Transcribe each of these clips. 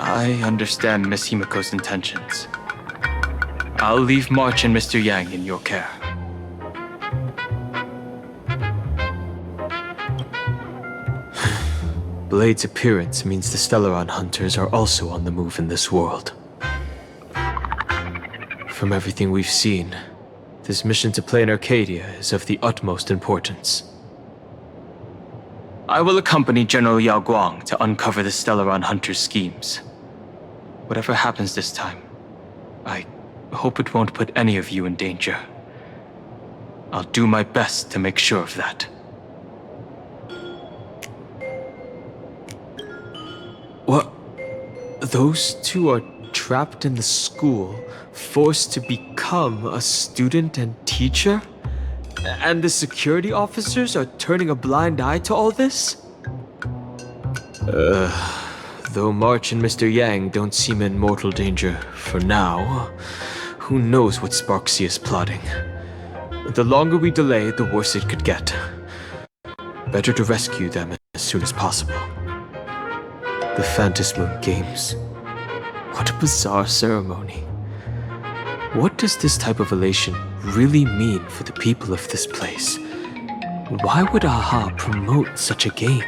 I understand Miss Himiko's intentions. I'll leave March and Mr. Yang in your care. Blade's appearance means the Stellaron hunters are also on the move in this world. From everything we've seen, this mission to Planarcadia is of the utmost importance. I will accompany General Yao Guang to uncover the Stellaron hunters' schemes. Whatever happens this time, I hope it won't put any of you in danger. I'll do my best to make sure of that. What? Those two are trapped in the school, forced to become a student and teacher? And the security officers are turning a blind eye to all this? Though March and Mr. Yang don't seem in mortal danger for now, who knows what Sparksea is plotting. The longer we delay, the worse it could get. Better to rescue them as soon as possible. The Phantasmoon Games. What a bizarre ceremony. What does this type of elation really mean for the people of this place? Why would AHA promote such a game?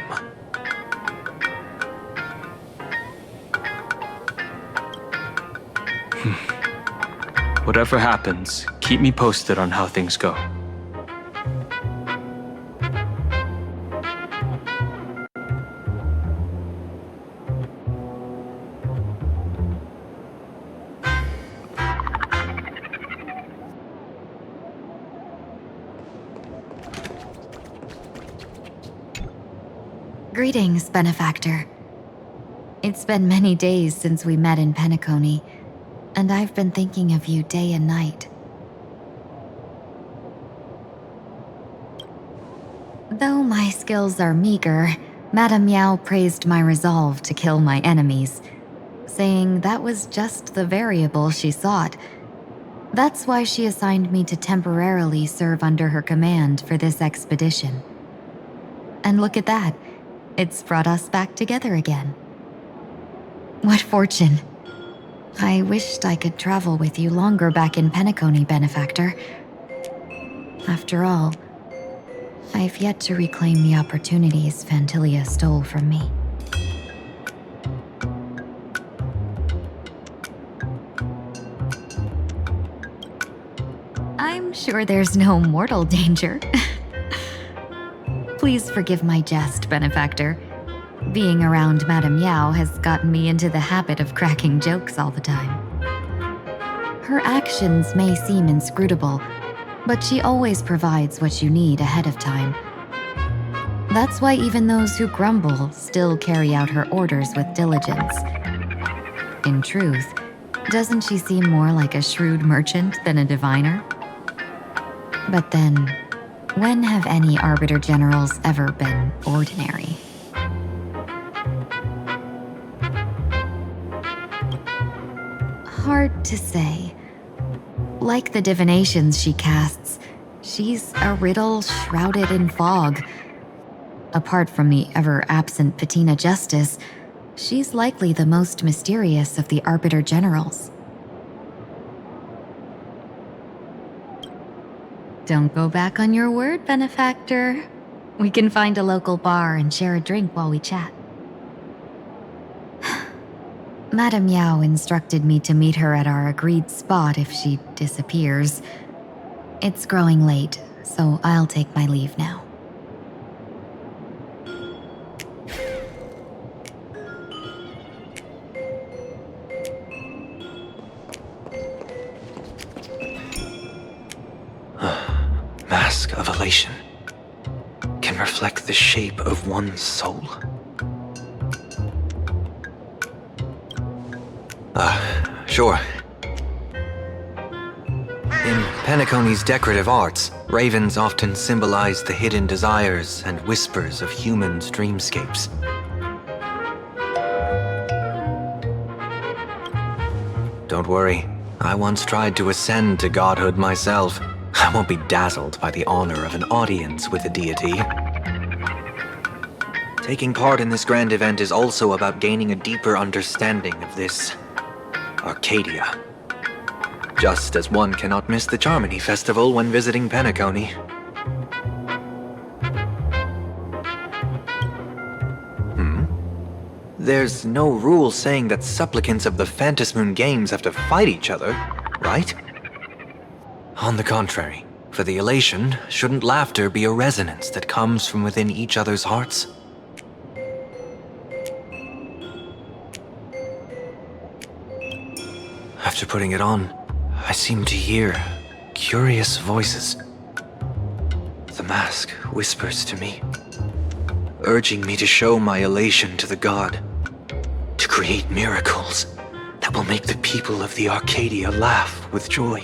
Whatever happens, keep me posted on how things go. Greetings, Benefactor. It's been many days since we met in Penacony, and I've been thinking of you day and night. Though my skills are meager, Madame Yao praised my resolve to kill my enemies, saying that was just the variable she sought. That's why she assigned me to temporarily serve under her command for this expedition. And look at that. It's brought us back together again. What fortune. I wished I could travel with you longer back in Penacony, Benefactor. After all, I've yet to reclaim the opportunities Phantilia stole from me. I'm sure there's no mortal danger. Please forgive my jest, Benefactor. Being around Madame Yao has gotten me into the habit of cracking jokes all the time. Her actions may seem inscrutable, but she always provides what you need ahead of time. That's why even those who grumble still carry out her orders with diligence. In truth, doesn't she seem more like a shrewd merchant than a diviner? But then, when have any Arbiter Generals ever been ordinary? Hard to say. Like the divinations she casts, she's a riddle shrouded in fog. Apart from the ever-absent Patina Justice, she's likely the most mysterious of the Arbiter Generals. Don't go back on your word, Benefactor. We can find a local bar and share a drink while we chat. Madame Yao instructed me to meet her at our agreed spot if she disappears. It's growing late, so I'll take my leave now. Mask of elation can reflect the shape of one's soul. Sure. In Penacony's decorative arts, ravens often symbolize the hidden desires and whispers of humans' dreamscapes. Don't worry, I once tried to ascend to godhood myself. I won't be dazzled by the honor of an audience with a deity. Taking part in this grand event is also about gaining a deeper understanding of this Arcadia. Just as one cannot miss the Charmony Festival when visiting Penacony. There's no rule saying that supplicants of the Phantasmoon Games have to fight each other, right? On the contrary, for the elation, shouldn't laughter be a resonance that comes from within each other's hearts? After putting it on, I seem to hear curious voices. The mask whispers to me, urging me to show my elation to the god, to create miracles that will make the people of the Arcadia laugh with joy.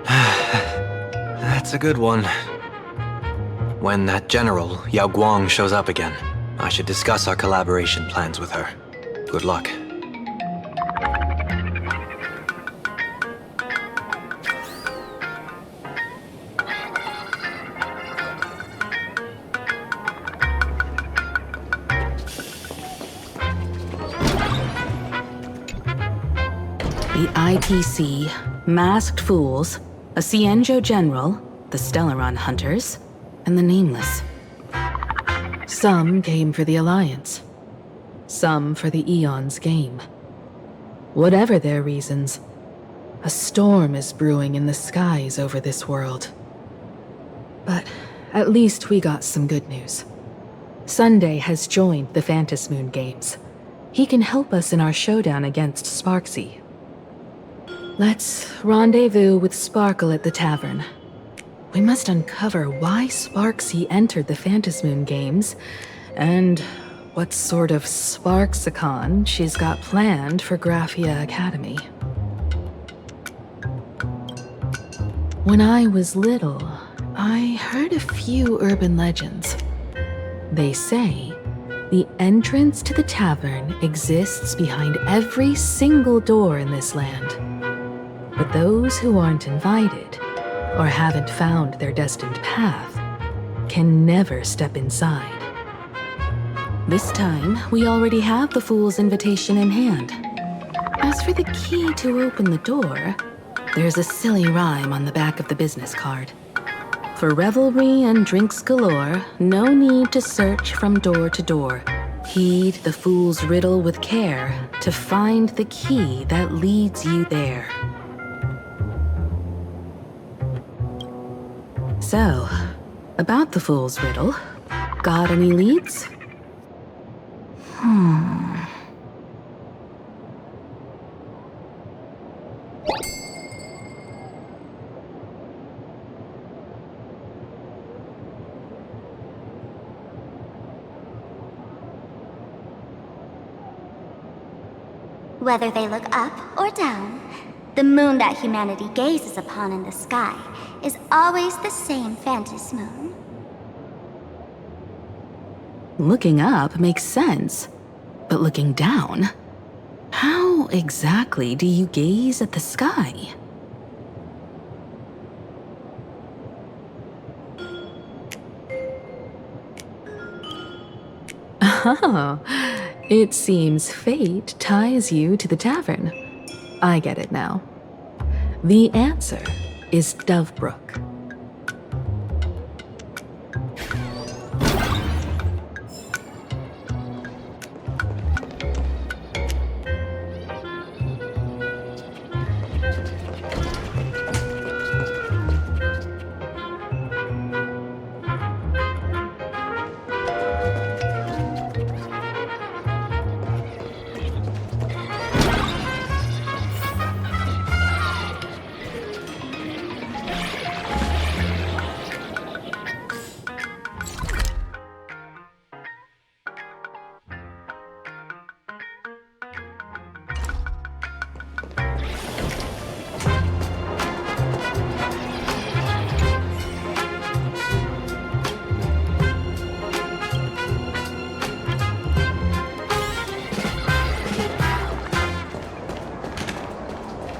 That's a good one. When that general, Yao Guang, shows up again, I should discuss our collaboration plans with her. Good luck. The ITC, Masked Fools, a Cienjo General, the Stellaron Hunters, and the Nameless. Some came for the Alliance. Some for the Eon's game. Whatever their reasons, a storm is brewing in the skies over this world. But at least we got some good news. Sunday has joined the Phantasmoon Games. He can help us in our showdown against Sparksy. Let's rendezvous with Sparkle at the tavern. We must uncover why Sparksy entered the Phantasmoon Games, and what sort of Sparksicon she's got planned for Graphia Academy. When I was little, I heard a few urban legends. They say the entrance to the tavern exists behind every single door in this land. But those who aren't invited, or haven't found their destined path, can never step inside. This time, we already have the Fool's invitation in hand. As for the key to open the door, there's a silly rhyme on the back of the business card. For revelry and drinks galore, no need to search from door to door. Heed the Fool's riddle with care to find the key that leads you there. So, about the Fool's riddle, got any leads? Whether they look up or down, the moon that humanity gazes upon in the sky is always the same Phantasmoon. Looking up makes sense, but looking down? How exactly do you gaze at the sky? Oh, it seems fate ties you to the tavern. I get it now. The answer is Dovebrook.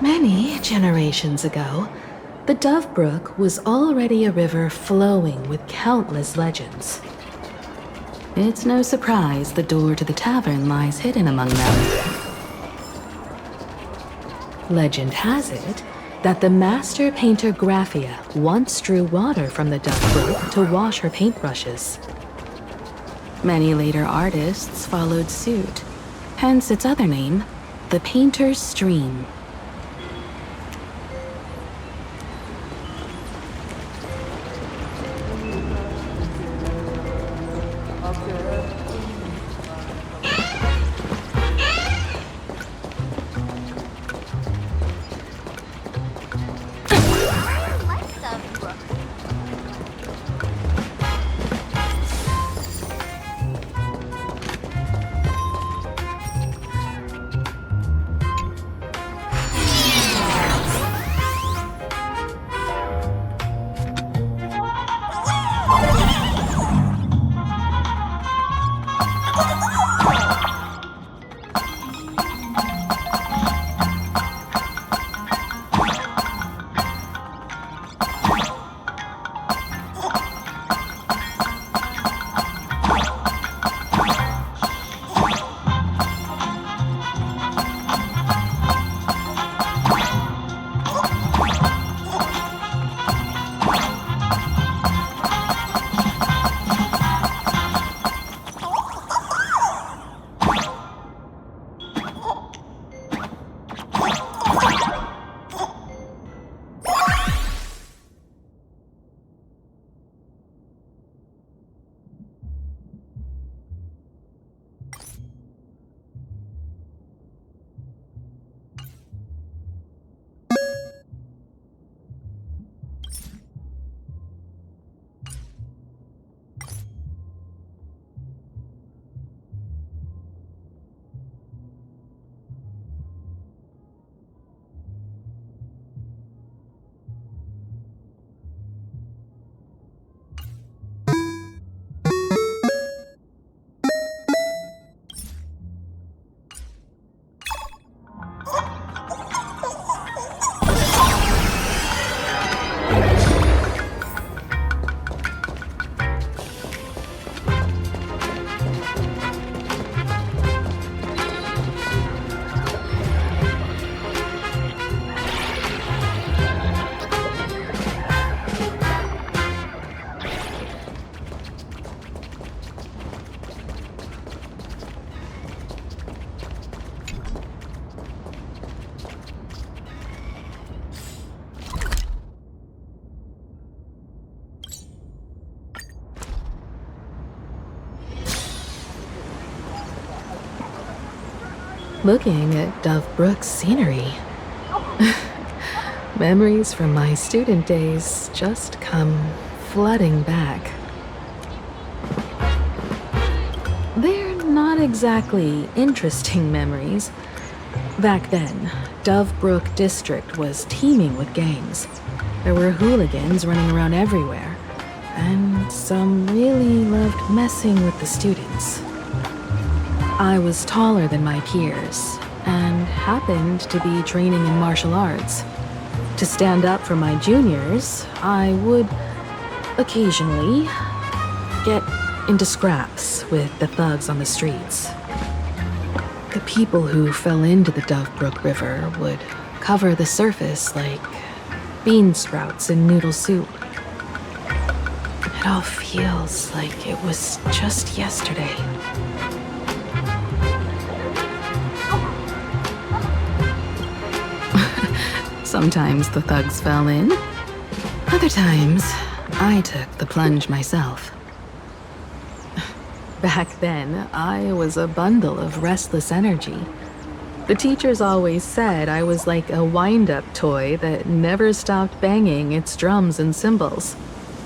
Many generations ago, The Dove Brook was already a river flowing with countless legends. It's no surprise the door to the tavern lies hidden among them. Legend has it that the master painter Graphia once drew water from the Dove Brook to wash her paintbrushes. Many later artists followed suit, hence its other name, the Painter's Stream. Looking at Dove Brook's scenery. Memories from my student days just come flooding back. They're not exactly interesting memories. Back then, Dove Brook District was teeming with gangs. There were hooligans running around everywhere, and some really loved messing with the students. I was taller than my peers, and happened to be training in martial arts. To stand up for my juniors, I would occasionally get into scraps with the thugs on the streets. The people who fell into the Dove Brook River would cover the surface like bean sprouts in noodle soup. It all feels like it was just yesterday. Sometimes the thugs fell in. Other times, I took the plunge myself. Back then, I was a bundle of restless energy. The teachers always said I was like a wind-up toy that never stopped banging its drums and cymbals,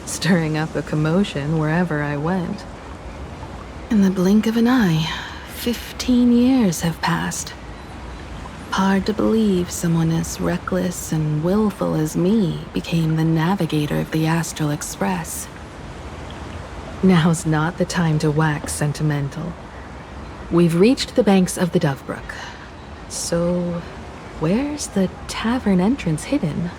stirring up a commotion wherever I went. In the blink of an eye, 15 years have passed. Hard to believe someone as reckless and willful as me became the navigator of the Astral Express. Now's not the time to wax sentimental. We've reached the banks of the Dove Brook. So, where's the tavern entrance hidden?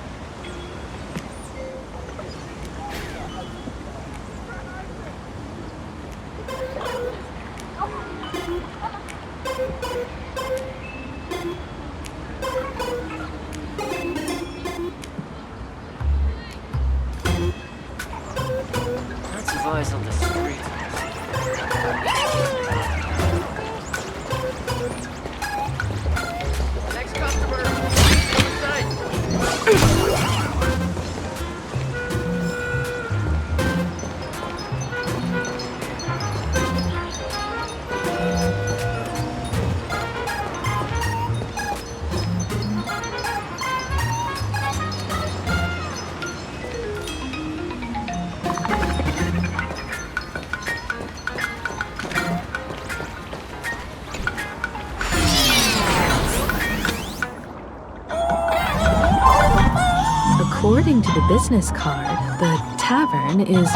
to the business card, the tavern is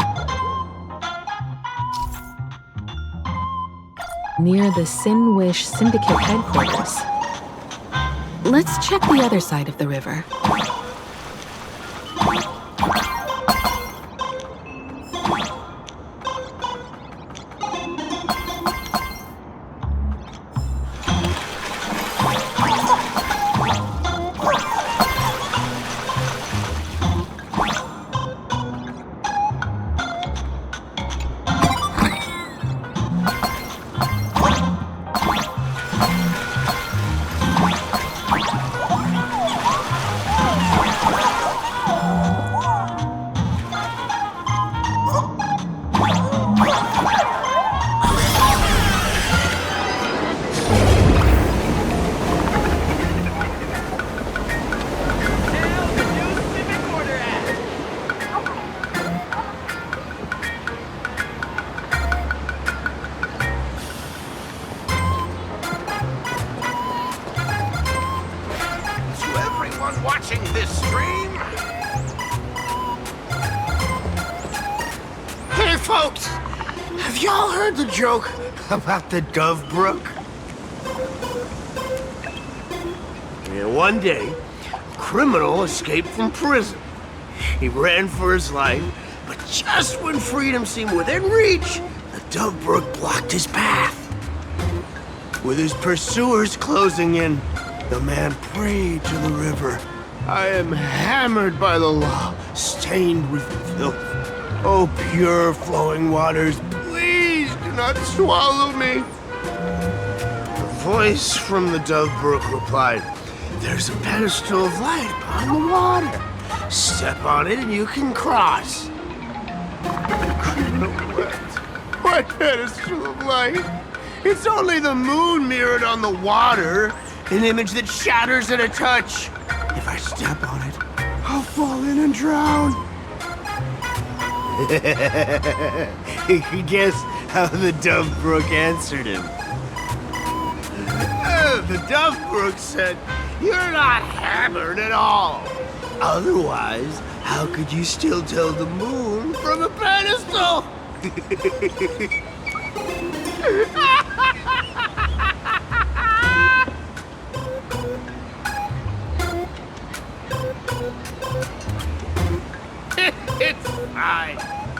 near the Sinwish Syndicate headquarters. Let's check the other side of the river. Watching this stream? Hey folks, have y'all heard the joke about the Dove Brook? Yeah, one day, a criminal escaped from prison. He ran for his life, but just when freedom seemed within reach, the Dove Brook blocked his path. With his pursuers closing in, the man prayed to the river. I am hammered by the law, stained with filth. Oh, pure flowing waters, please do not swallow me. A voice from the Dove Brook replied, there's a pedestal of light upon the water. Step on it and you can cross. The criminal wept. What pedestal of light? It's only the moon mirrored on the water, an image that shatters at a touch. If I step on it, I'll fall in and drown. Guess how the Dove Brook answered him. The Dove Brook said, you're not hammered at all. Otherwise, how could you still tell the moon from a pedestal? It's fine.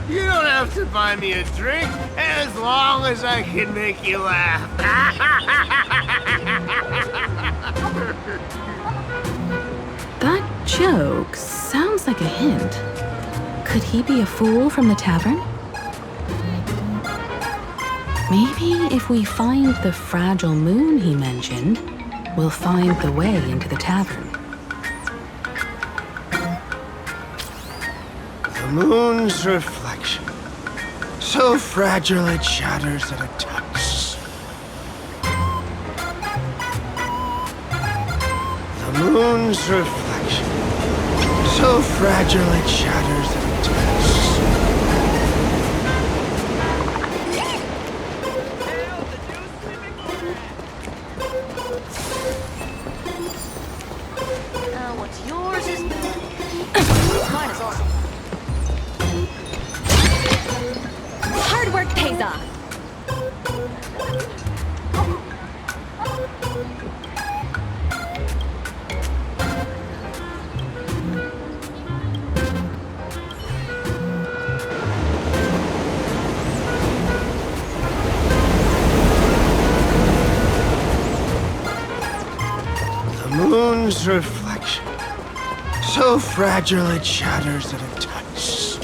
You don't have to buy me a drink as long as I can make you laugh. That joke sounds like a hint. Could he be a fool from the tavern? Maybe if we find the fragile moon he mentioned, we'll find the way into the tavern. The moon's reflection, so fragile it shatters at a touch. The moon's reflection, so fragile it shatters at a touch. What's yours is mine is awesome. Hard work pays off. The moon's reflection, so fragile it shatters at a touch.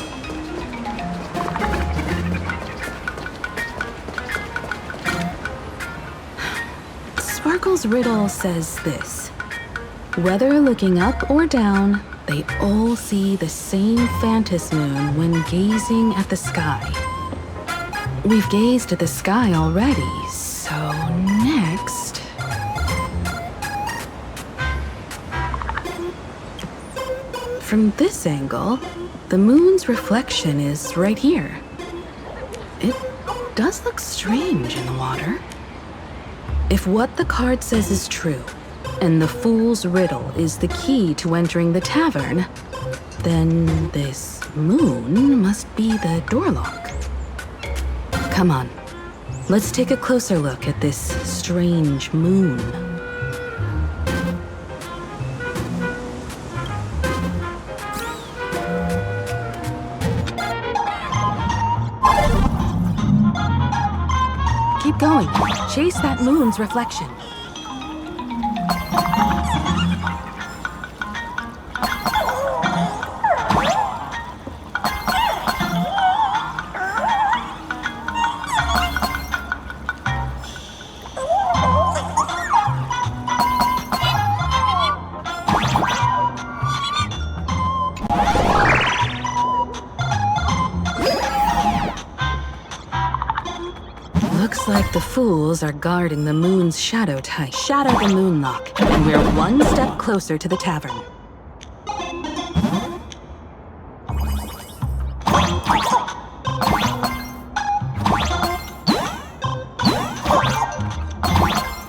Sparkle's riddle says this. Whether looking up or down, they all see the same phantom moon when gazing at the sky. We've gazed at the sky already, so next... From this angle, the moon's reflection is right here. It does look strange in the water. If what the card says is true, and the fool's riddle is the key to entering the tavern, Then this moon must be the door lock. Come on, let's take a closer look at this strange moon. Keep going. Chase that moon's reflection. Looks like the fools are guarding the moon's shadow tight. Shatter the moon lock, and we're one step closer to the tavern.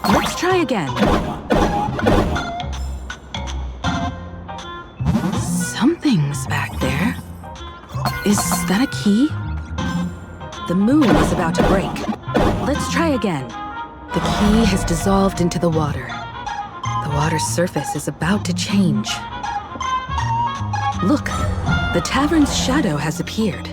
Let's try again. Something's back there. Is that a key? The moon is about to break. Let's try again. The key has dissolved into the water. The water's surface is about to change. Look, the tavern's shadow has appeared.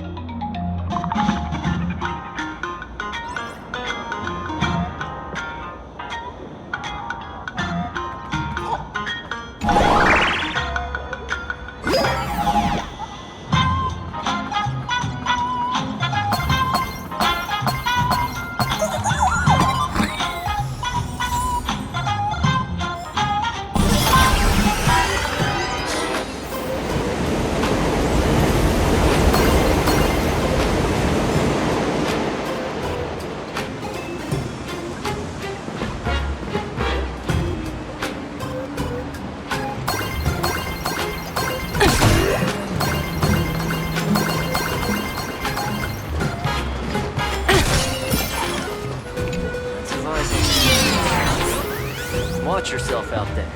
Watch yourself out there.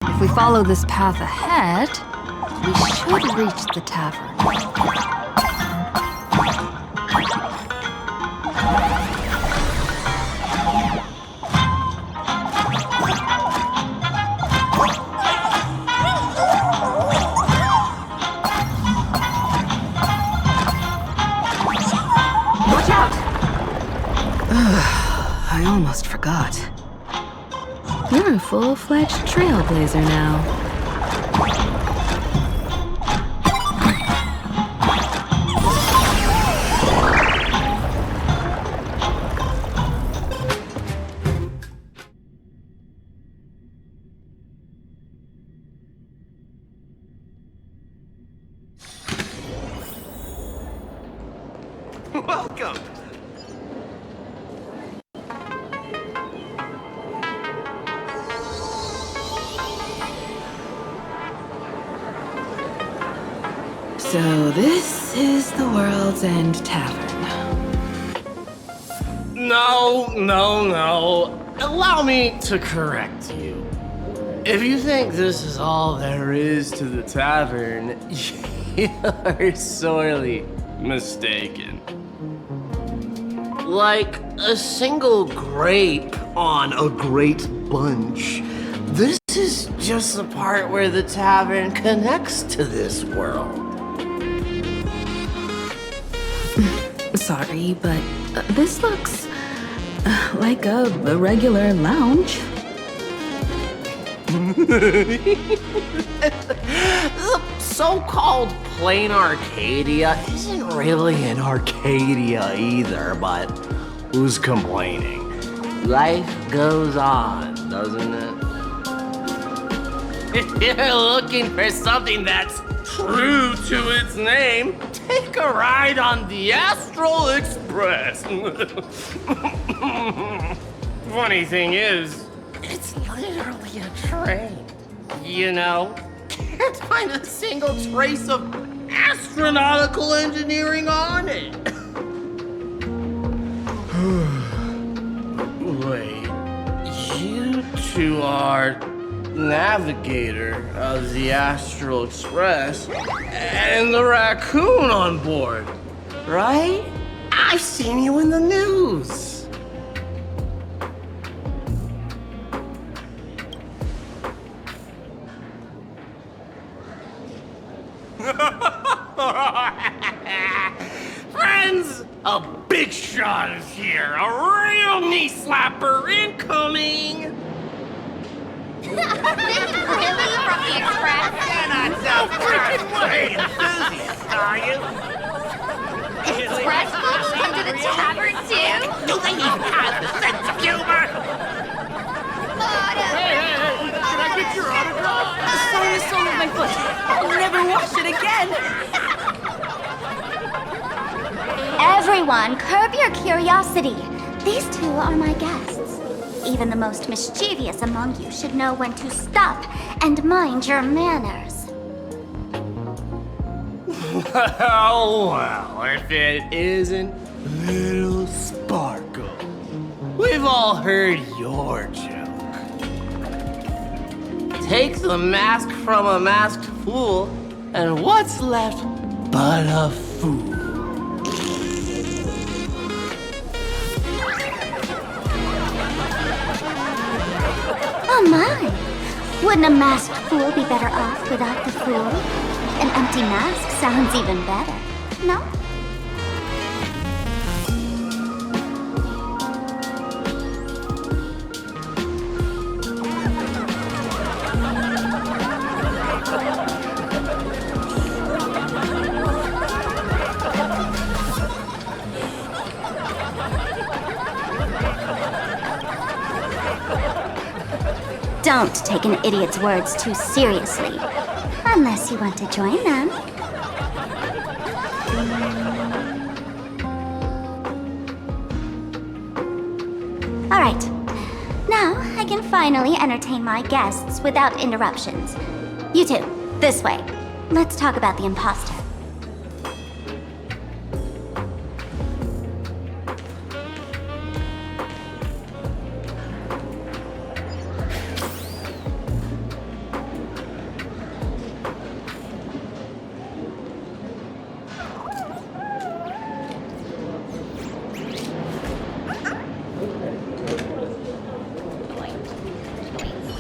If we follow this path ahead, we should reach the tavern. Watch out! I almost forgot. You're a full-fledged trailblazer now. Welcome. So this is the World's End Tavern. No. Allow me to correct you. If you think this is all there is to the tavern, you're sorely mistaken. Like a single grape on a great bunch, this is just the part where the tavern connects to this world. Sorry, but this looks like a regular lounge. The so-called Planarcadia isn't really an Arcadia either, but who's complaining? Life goes on, doesn't it? If you're looking for something that's true to its name, take a ride on the Astral Express. Funny thing is, it's literally a train. You know, can't find a single trace of astronautical engineering on it. Wait, you two are navigator of the Astral Express and the raccoon on board, right? I've seen you in the news. Friends, a big shot is here. A real knee slapper incoming. Really? From the Express? You're not so freaking enthusiast, are you? Express folks come to the tavern too? Do they even have the sense of humor? Can I get your autograph? Sign the sole of my foot. I'll never wash it again. Everyone, curb your curiosity. These two are my guests. Even the most mischievous among you should know when to stop and mind your manners. Well, if it isn't Little Sparkle. We've all heard your joke. Take the mask from a masked fool, and what's left but a fool? Oh my! Wouldn't a masked fool be better off without the fool? An empty mask sounds even better, no? Don't take an idiot's words too seriously. Unless you want to join them. Alright. Now I can finally entertain my guests without interruptions. You two, this way. Let's talk about the imposter.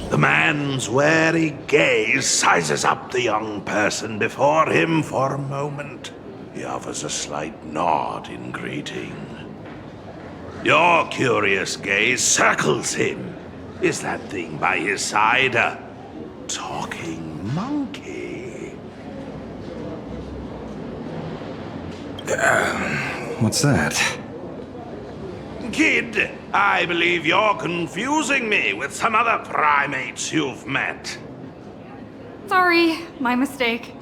The man's wary gaze sizes up the young person before him for a moment. He offers a slight nod in greeting. Your curious gaze circles him. Is that thing by his side a talking monkey? What's that? Kid, I believe you're confusing me with some other primates you've met. Sorry, my mistake.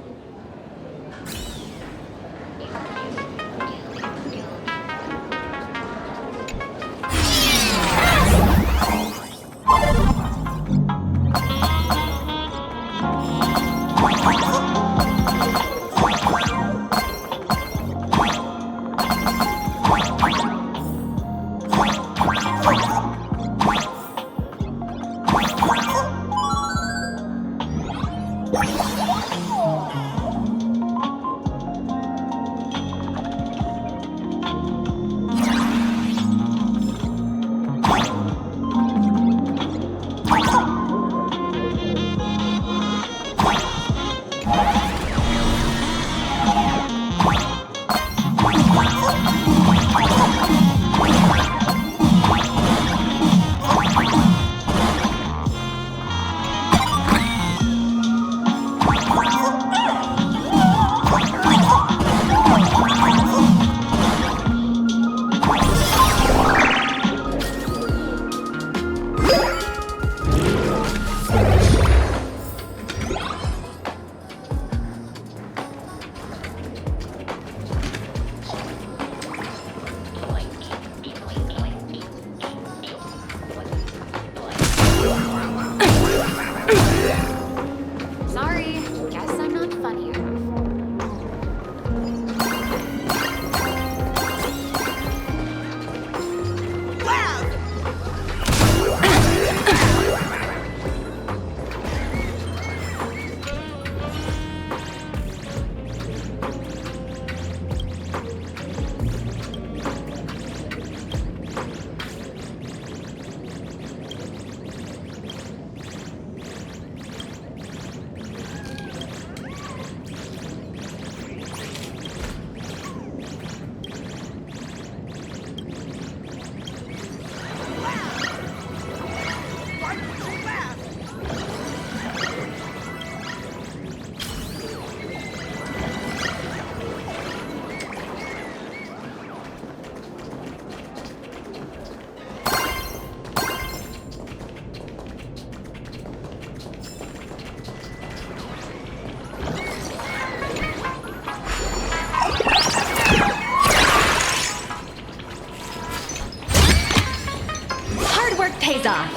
work pays off.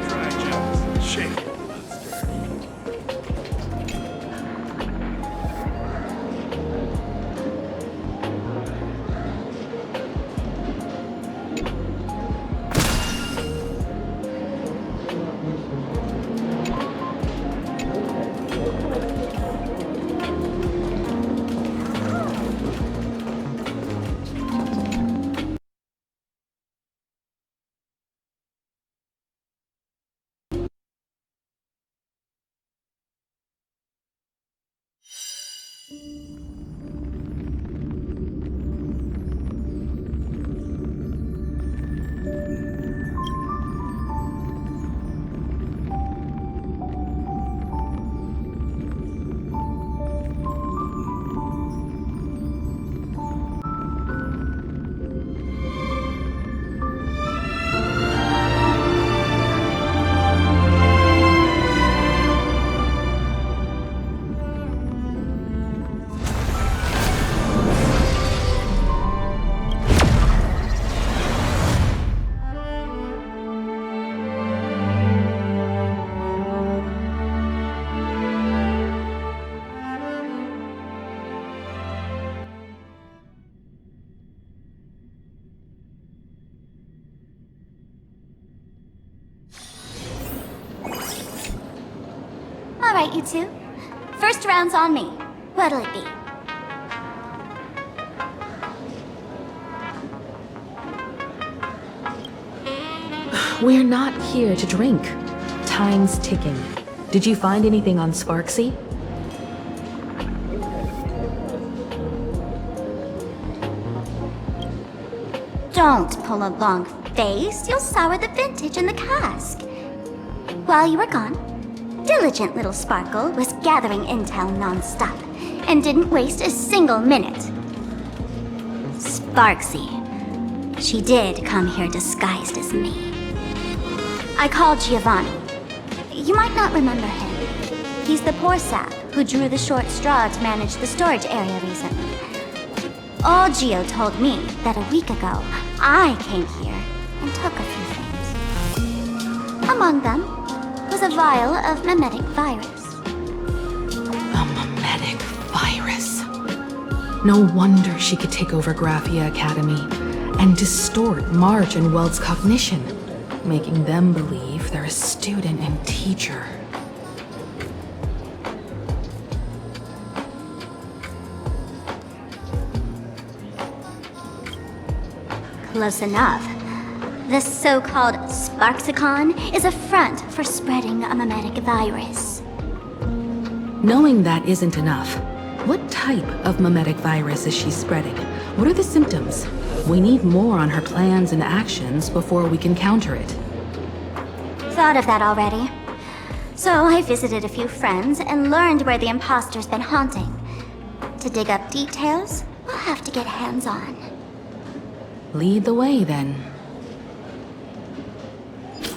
Try Jones. Shake. All right, you two. First round's on me. What'll it be? We're not here to drink. Time's ticking. Did you find anything on Sparksy? Don't pull a long face. You'll sour the vintage in the cask. While you were gone, diligent little Sparkle was gathering intel non-stop and didn't waste a single minute. Sparksy. She did come here disguised as me. I called Giovanni. You might not remember him. He's the poor sap who drew the short straw to manage the storage area recently. Old Gio told me that a week ago, I came here and took a few things. Among them was a vial of mimetic virus. A mimetic virus. No wonder she could take over Graphia Academy and distort March and Weld's cognition, making them believe they're a student and teacher. Close enough. This so-called Sparksicon is a front for spreading a mimetic virus. Knowing that isn't enough, what type of mimetic virus is she spreading? What are the symptoms? We need more on her plans and actions before we can counter it. Thought of that already. So I visited a few friends and learned where the imposter's been haunting. To dig up details, we'll have to get hands-on. Lead the way, then.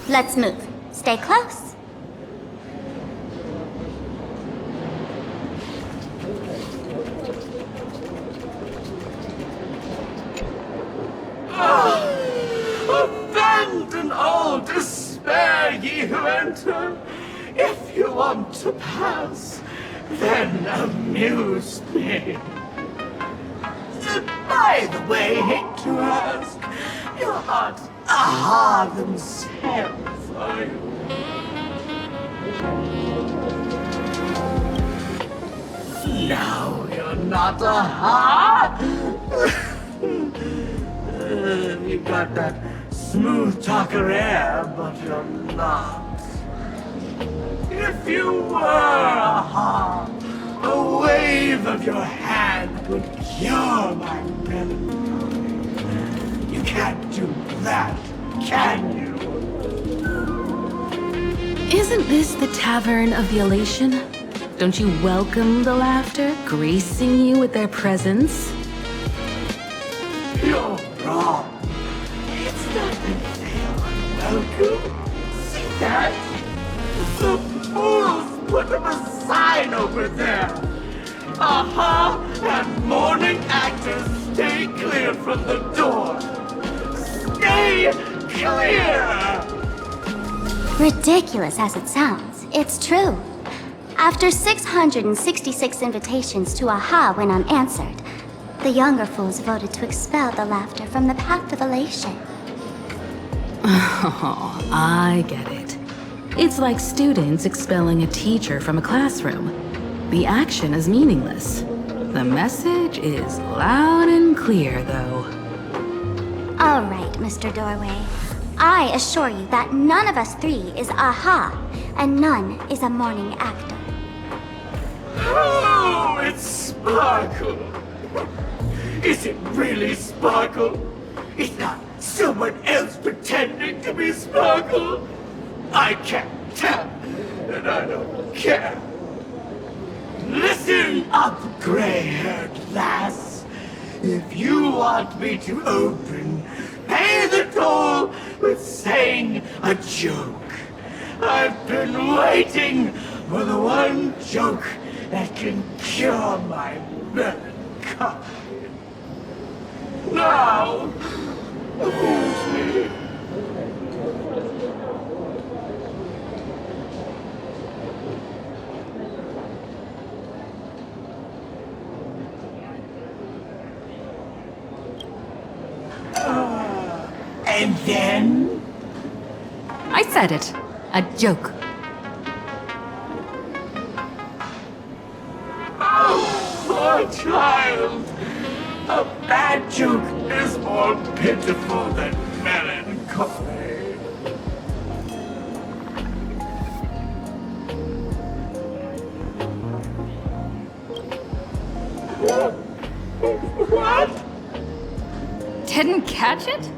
Let's move. Stay close. Abandon all despair, ye who enter. If you want to pass, then amuse me. By the way, hate to ask, you're not themselves, are you? No, you're not you got that smooth talker air, but you're not. If you were a wave of your hand would cure my melancholy. You can't do that, can you? Isn't this the Tavern of the Elation? Don't you welcome the laughter, gracing you with their presence? You're wrong. It's not that they are unwelcome. See that? The fools put up a sign over there. And morning actors stay clear from the door. Stay clear! Ridiculous as it sounds, it's true. After 666 invitations to Aha went unanswered, the younger fools voted to expel the laughter from the path of elation. Oh, I get it. It's like students expelling a teacher from a classroom. The action is meaningless. The message is loud and clear, though. All right, Mr. Doorway. I assure you that none of us three is Aha, and none is a morning actor. Oh, it's Sparkle! Is it really Sparkle? It's not someone else pretending to be Sparkle? I can't tell, and I don't care. Listen up, gray-haired lass. If you want me to open, pay the toll with saying a joke. I've been waiting for the one joke that can cure my melancholy. Now, amuse me. And then? I said it. A joke. Oh, poor child. A bad joke is more pitiful than melancholy. What? Didn't catch it?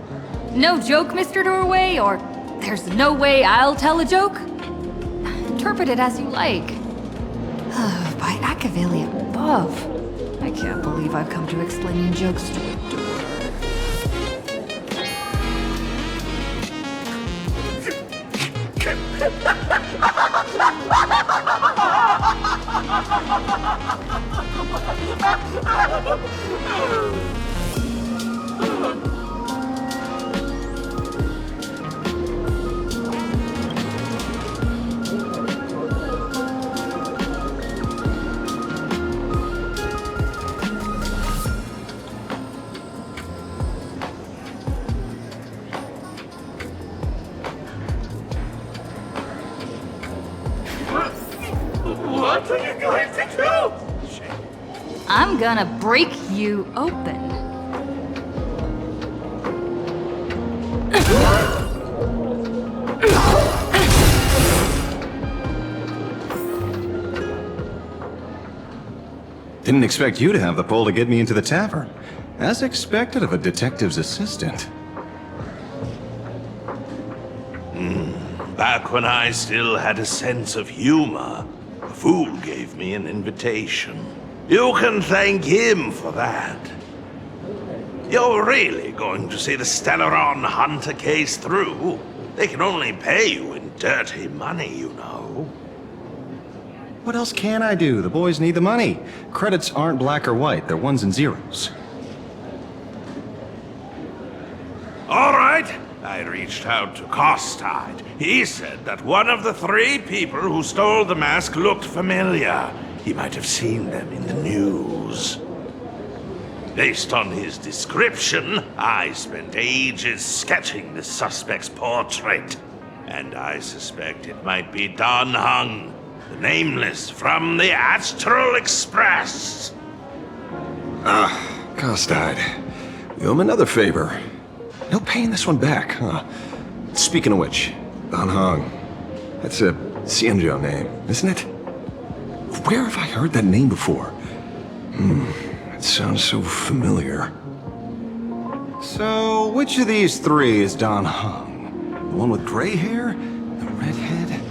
No joke, Mr. Doorway, or there's no way I'll tell a joke? Interpret it as you like. By Akavili above. I can't believe I've come to explaining jokes to a door. What are you going to do? I'm gonna break you open. Didn't expect you to have the pull to get me into the tavern. As expected of a detective's assistant. Back when I still had a sense of humor, a fool gave me an invitation. You can thank him for that. You're really going to see the Stellaron Hunter case through? They can only pay you in dirty money, you know. What else can I do? The boys need the money. Credits aren't black or white, they're ones and zeros. All right. I reached out to Costide. He said that one of the 3 people who stole the mask looked familiar. He might have seen them in the news. Based on his description, I spent ages sketching the suspect's portrait. And I suspect it might be Dan Hung, the Nameless from the Astral Express. Costide. We owe him another favor. No paying this one back, huh? Speaking of which, Dan Hong. That's a Xianzhou name, isn't it? Where have I heard that name before? It sounds so familiar. So, which of these 3 is Dan Hong? The one with gray hair? The redhead?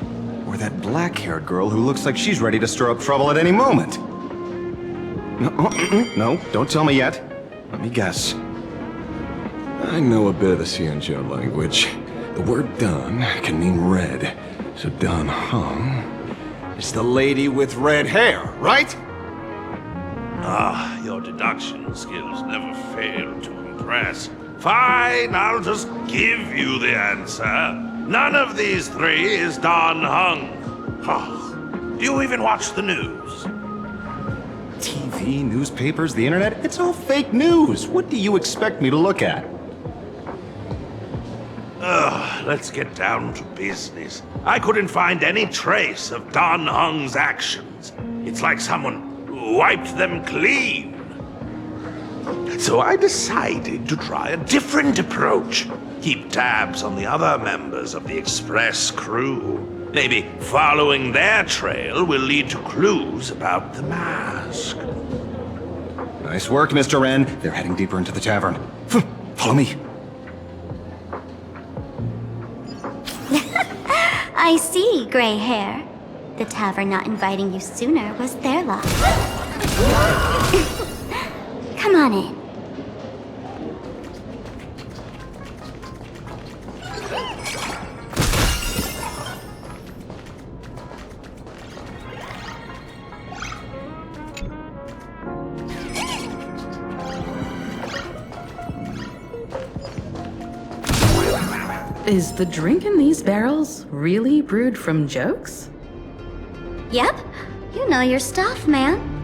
Or that black-haired girl who looks like she's ready to stir up trouble at any moment? No, don't tell me yet. Let me guess. I know a bit of the Xianzhou language. The word Dan can mean red. So Dan Hong is the lady with red hair, right? Your deduction skills never fail to impress. Fine, I'll just give you the answer. None of these three is Dan Heng. Oh, do you even watch the news? TV, newspapers, the internet, it's all fake news. What do you expect me to look at? Let's get down to business. I couldn't find any trace of Dan Heng's actions. It's like someone wiped them clean. So I decided to try a different approach. Keep tabs on the other members of the Express crew. Maybe following their trail will lead to clues about the mask. Nice work, Mr. Wren. They're heading deeper into the tavern. Follow me. I see, gray hair. The tavern not inviting you sooner was their loss. Come on in. Is the drink in these barrels really brewed from jokes? Yep, you know your stuff, man.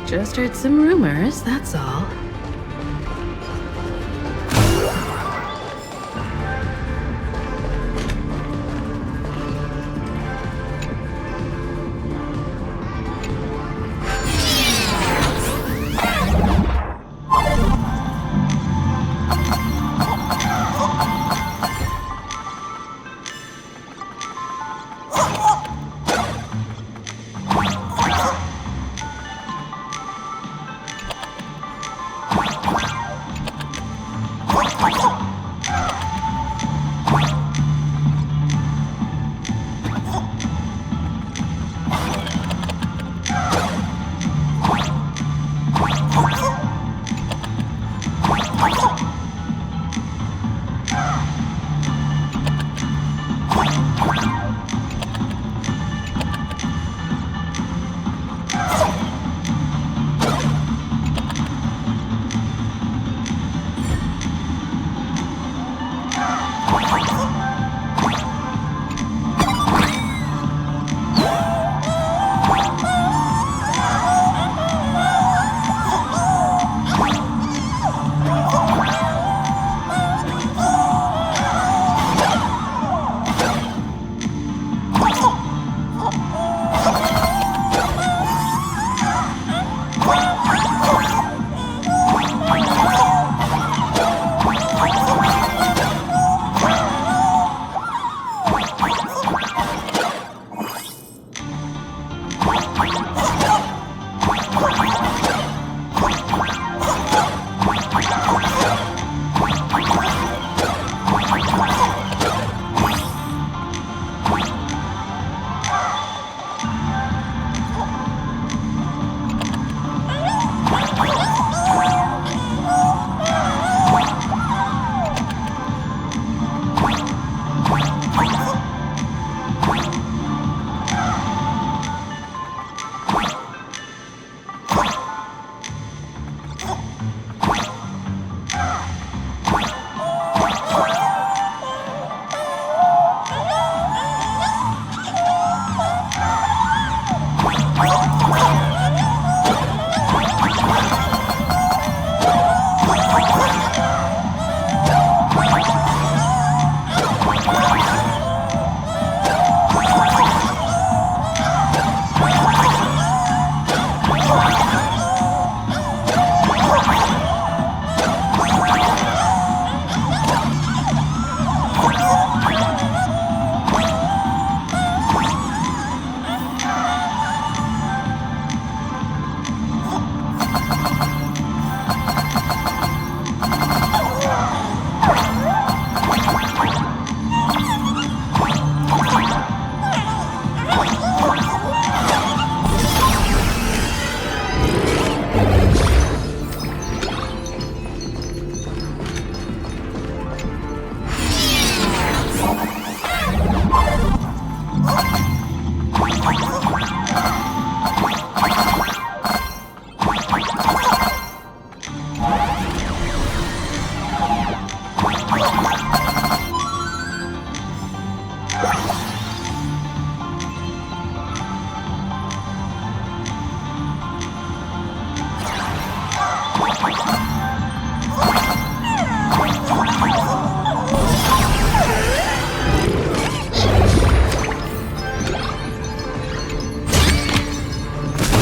Just heard some rumors, that's all.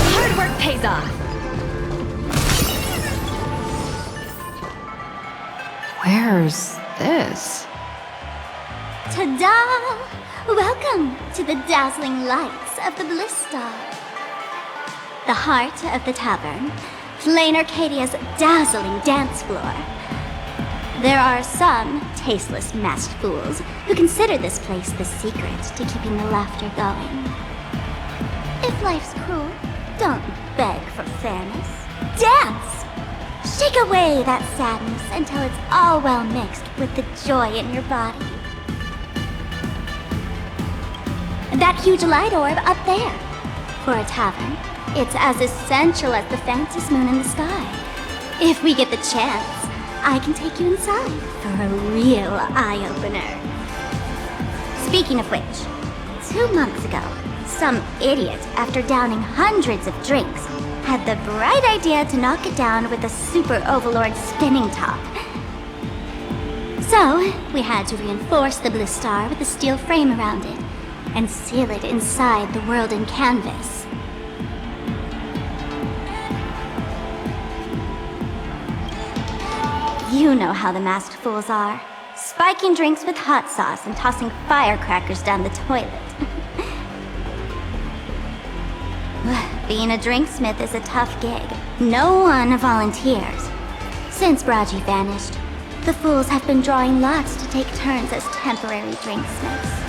Hard work pays off. Where's this? Ta-da! Welcome to the dazzling lights of the Bliss Star. The heart of the tavern, Planarcadia's dazzling dance floor. There are some tasteless masked fools who consider this place the secret to keeping the laughter going. If life's cruel, don't beg for fairness. Dance! Shake away that sadness until it's all well mixed with the joy in your body. That huge light orb up there. For a tavern, it's as essential as the faintest moon in the sky. If we get the chance, I can take you inside for a real eye-opener. Speaking of which, 2 months ago, some idiot, after downing hundreds of drinks, had the bright idea to knock it down with a super overlord spinning top. So, we had to reinforce the Bliss Star with a steel frame around it, and seal it inside the world in canvas. You know how the masked fools are. Spiking drinks with hot sauce and tossing firecrackers down the toilet. Being a drinksmith is a tough gig. No one volunteers. Since Braji vanished, the fools have been drawing lots to take turns as temporary drinksmiths.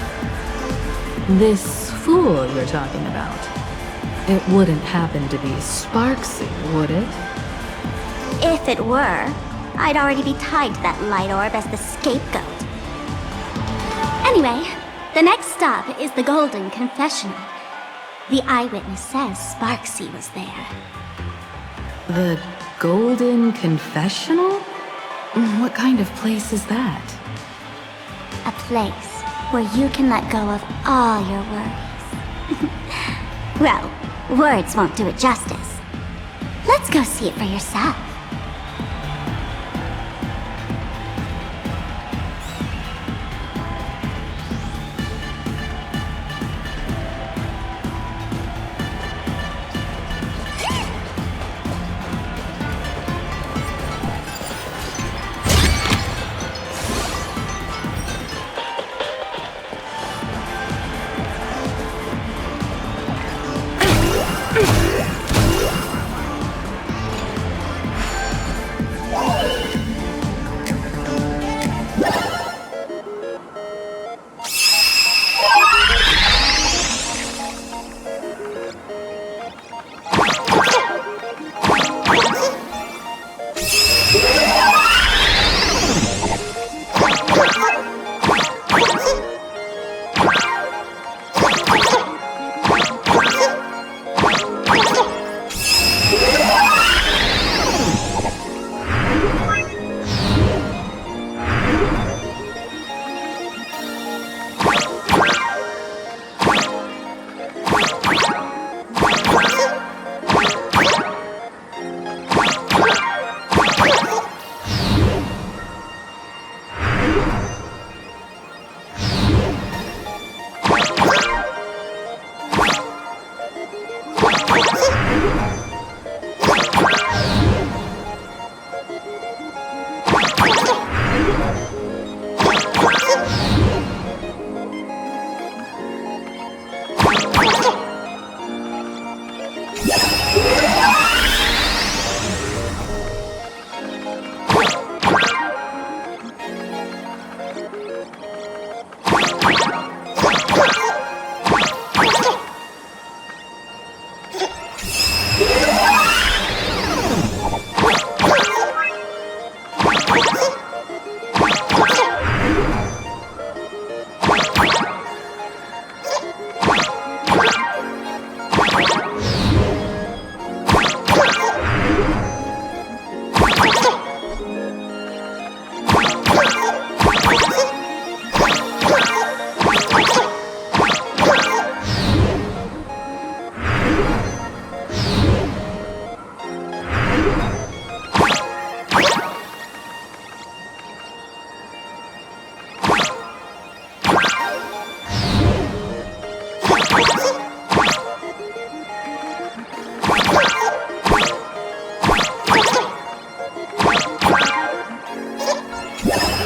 This fool you're talking about. It wouldn't happen to be Sparksy, would it? If it were, I'd already be tied to that light orb as the scapegoat. Anyway, the next stop is the Golden Confessional. The eyewitness says Sparksy was there. The Golden Confessional? What kind of place is that? A place where you can let go of all your worries. Well, words won't do it justice. Let's go see it for yourself.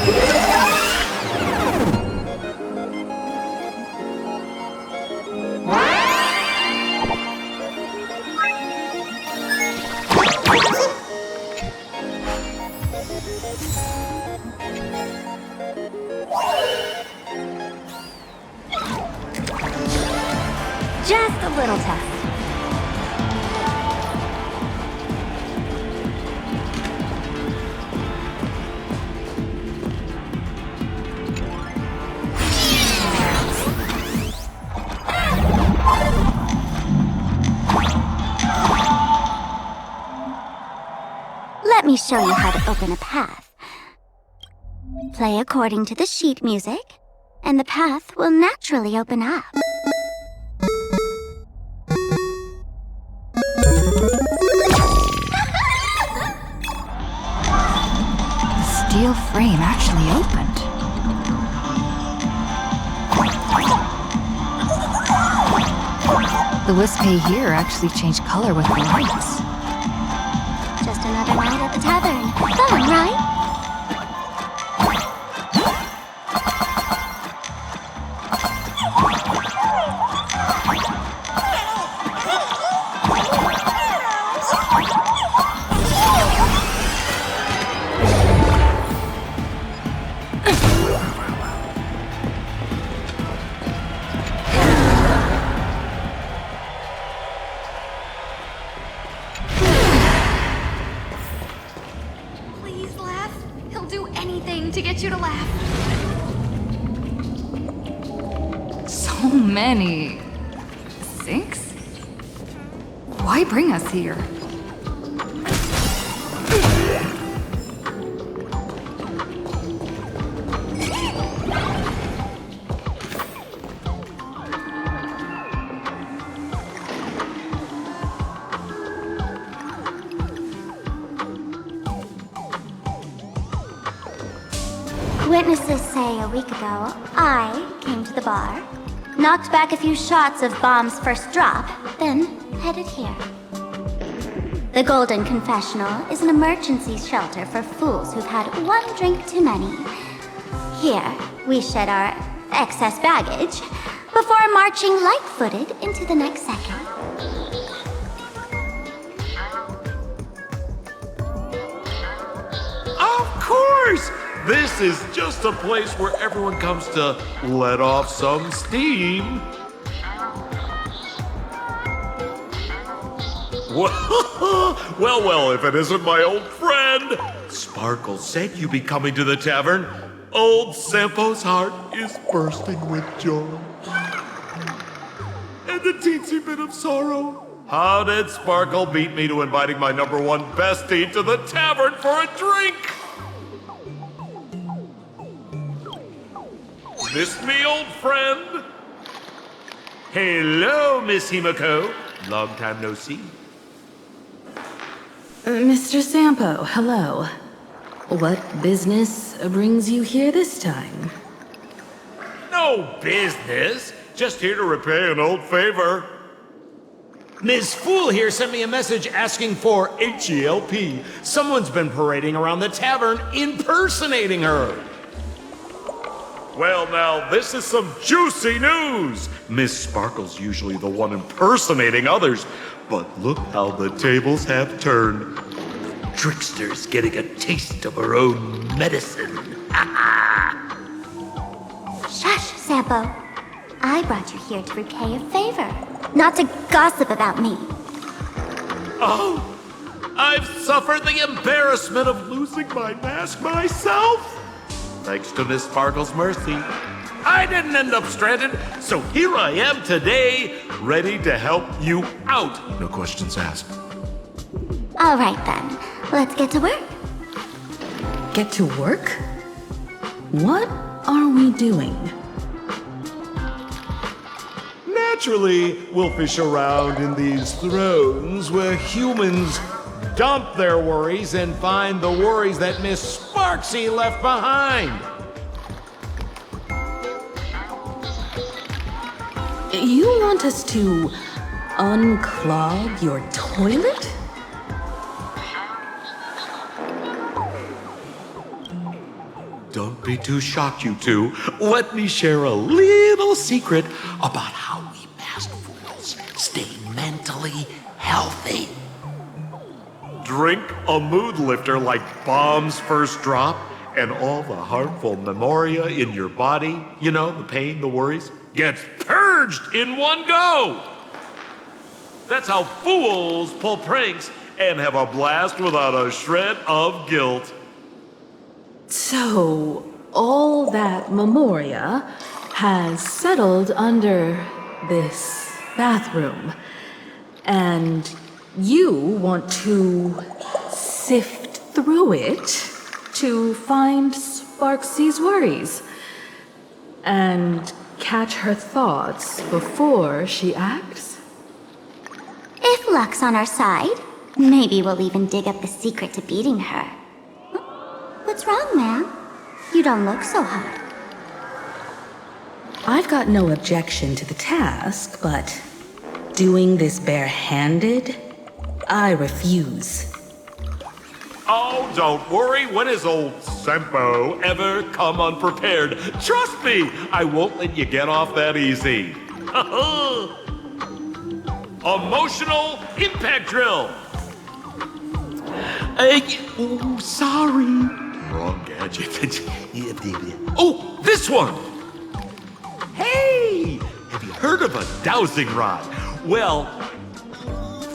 Just a little test. Let me show you how to open a path. Play according to the sheet music, and the path will naturally open up. The steel frame actually opened. The Wispy here actually changed color with the lights. Just another night at the tavern. Fun, right? Please laugh. He'll do anything to get you to laugh. So many sinks? Why bring us here? Witnesses say a week ago, I came to the bar, knocked back a few shots of Bomb's first drop, then headed here. The Golden Confessional is an emergency shelter for fools who've had one drink too many. Here, we shed our excess baggage before marching light-footed into the next second. Of course! This is just a place where everyone comes to let off some steam. Well, if it isn't my old friend. Sparkle said you'd be coming to the tavern. Old Sampo's heart is bursting with joy. And a teensy bit of sorrow. How did Sparkle beat me to inviting my #1 bestie to the tavern for a drink? Missed me, old friend? Hello, Miss Himiko. Long time no see. Mr. Sampo, hello. What business brings you here this time? No business. Just here to repay an old favor. Ms. Fool here sent me a message asking for H-E-L-P. Someone's been parading around the tavern impersonating her. Well, now, this is some juicy news. Miss Sparkle's usually the one impersonating others, but look how the tables have turned. Trickster's getting a taste of her own medicine. Shush, Sampo. I brought you here to repay a favor, not to gossip about me. Oh, I've suffered the embarrassment of losing my mask myself. Thanks to Miss Sparkle's mercy, I didn't end up stranded, so here I am today, ready to help you out. No questions asked. All right then, let's get to work. Get to work? What are we doing? Naturally, we'll fish around in these thrones where humans dump their worries and find the worries that Miss Sparksy left behind. You want us to unclog your toilet? Don't be too shocked, you two. Let me share a little secret about how we masked fools stay mentally healthy. Drink a mood lifter like Bomb's First Drop, and all the harmful memoria in your body, you know, the pain, the worries, gets purged in one go. That's how fools pull pranks and have a blast without a shred of guilt. So, all that memoria has settled under this bathroom. And you want to sift through it to find Sparksy's worries and catch her thoughts before she acts? If luck's on our side, maybe we'll even dig up the secret to beating her. What's wrong, ma'am? You don't look so hot. I've got no objection to the task, but doing this barehanded, I refuse. Oh, don't worry. When has old Sempo ever come unprepared? Trust me, I won't let you get off that easy. Emotional impact drill. Oh, sorry. Wrong gadget. Oh, this one. Hey, have you heard of a dowsing rod? Well,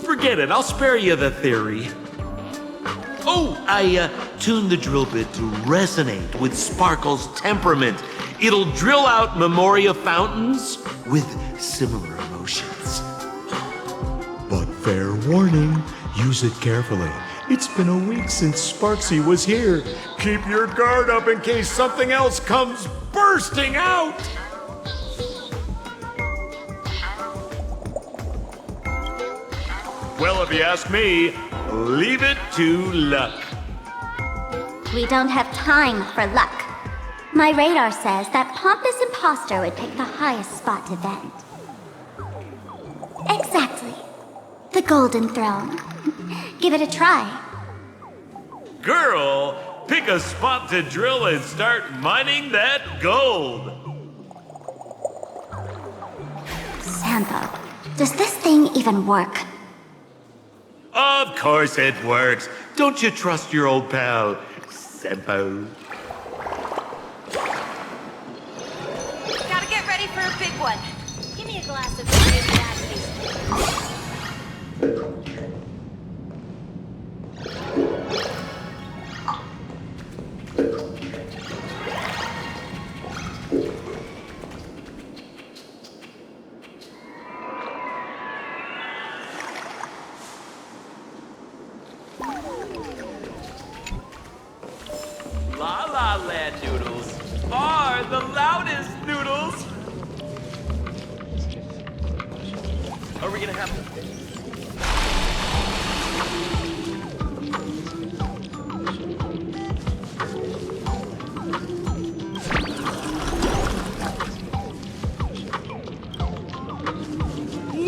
forget it. I'll spare you the theory. Oh, I tuned the drill bit to resonate with Sparkle's temperament. It'll drill out memoria fountains with similar emotions. But fair warning, use it carefully. It's been a week since Sparksy was here. Keep your guard up in case something else comes bursting out. Well, if you ask me, leave it to luck. We don't have time for luck. My radar says that pompous imposter would pick the highest spot to vent. Exactly. The Golden Throne. Give it a try. Girl, pick a spot to drill and start mining that gold. Sampo, does this thing even work? Of course it works. Don't you trust your old pal, Sempo? Gotta get ready for a big one. Give me a glass of really bad taste. La La Land noodles are the loudest noodles. Are we gonna have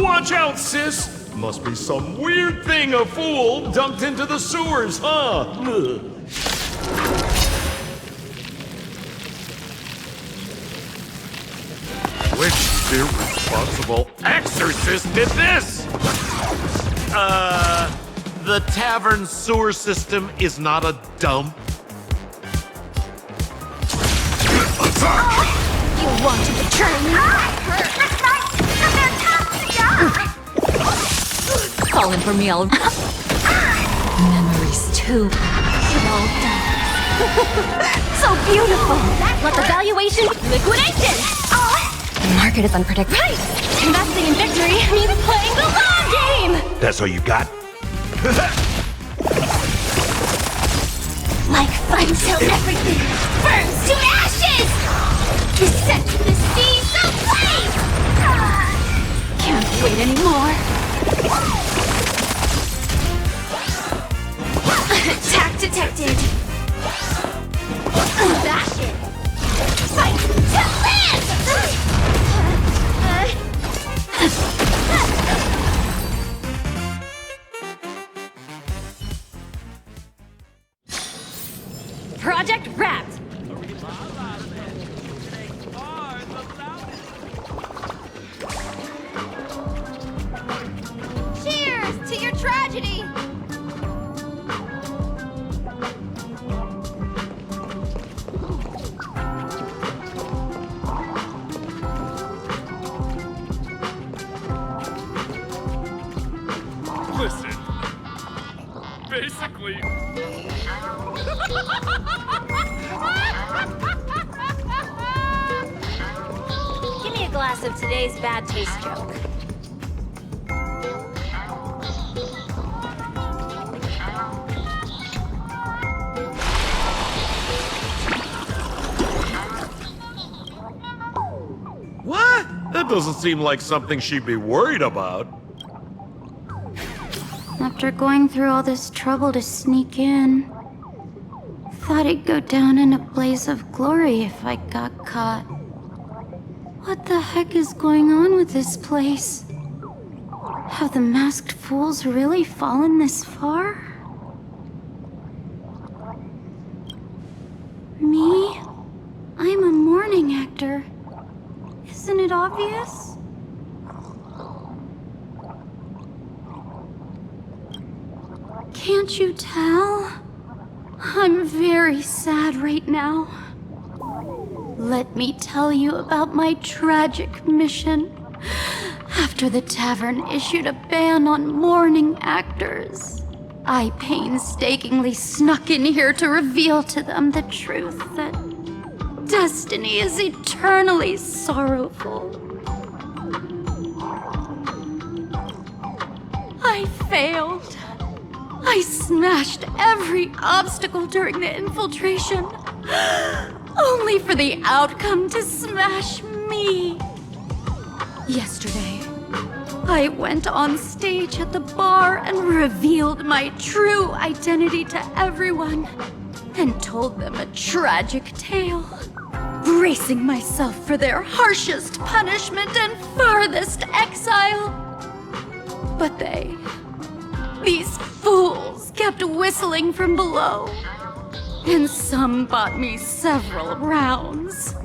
Watch out, sis! Must be some weird thing a fool dumped into the sewers, huh? Ugh. Which irresponsible exorcist did this? The tavern sewer system is not a dump. You want to betray me? Calling for me all. Memories too. Well done. So beautiful. Let the valuation liquidation. The market is unpredictable. Right. Investing in victory means playing the long game. That's all you got? Like fun till everything burns to ashes. Descent to the seas of flame. Can't wait anymore. Attack detected. Bash it. Fight to live. Project wrapped. basically. Give me a glass of today's bad taste joke. What? That doesn't seem like something she'd be worried about. After going through all this trouble to sneak in, thought I'd go down in a blaze of glory if I got caught. What the heck is going on with this place? Have the masked fools really fallen this far? Me? I'm a mourning actor. Isn't it obvious? Can't you tell? I'm very sad right now. Let me tell you about my tragic mission. After the tavern issued a ban on mourning actors, I painstakingly snuck in here to reveal to them the truth that destiny is eternally sorrowful. I failed. I smashed every obstacle during the infiltration, only for the outcome to smash me. Yesterday, I went on stage at the bar and revealed my true identity to everyone, and told them a tragic tale, bracing myself for their harshest punishment and farthest exile. But these fools kept whistling from below, and some bought me several rounds.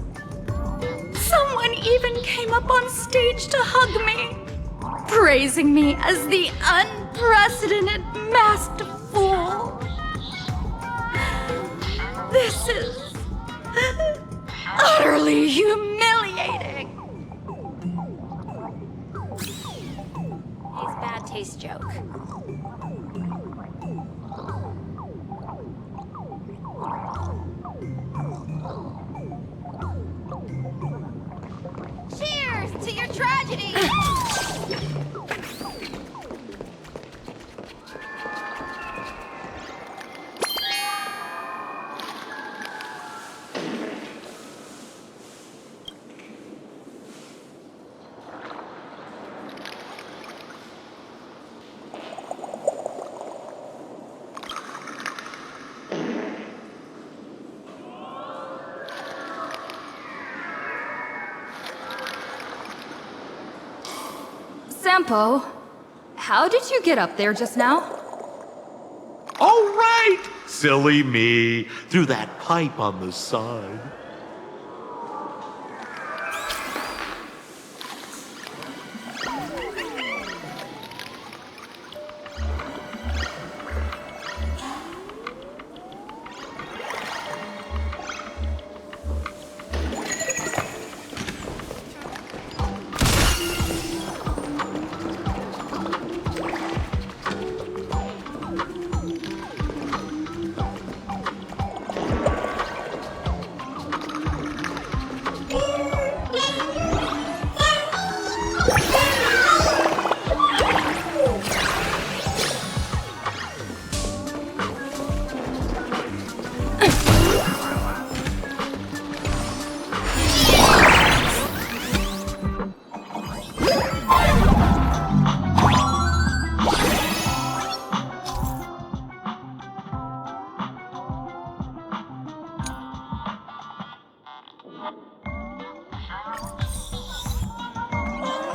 Someone even came up on stage to hug me, praising me as the unprecedented masked fool. This is utterly humiliating. He's bad taste joke. Cheers to your tragedy! Sampo, how did you get up there just now? Oh, right! Silly me. Through that pipe on the side.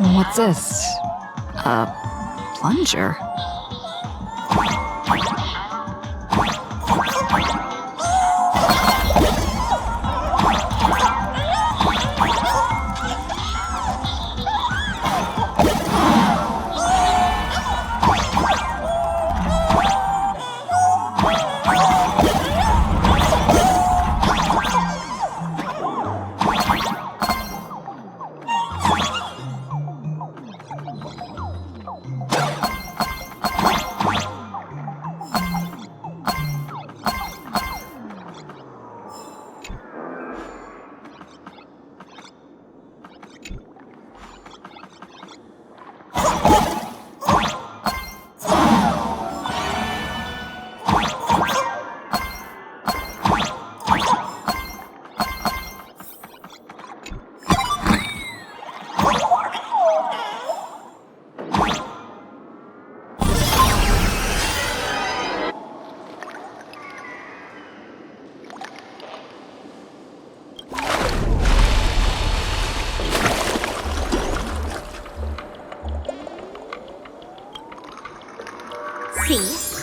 What's this? A plunger?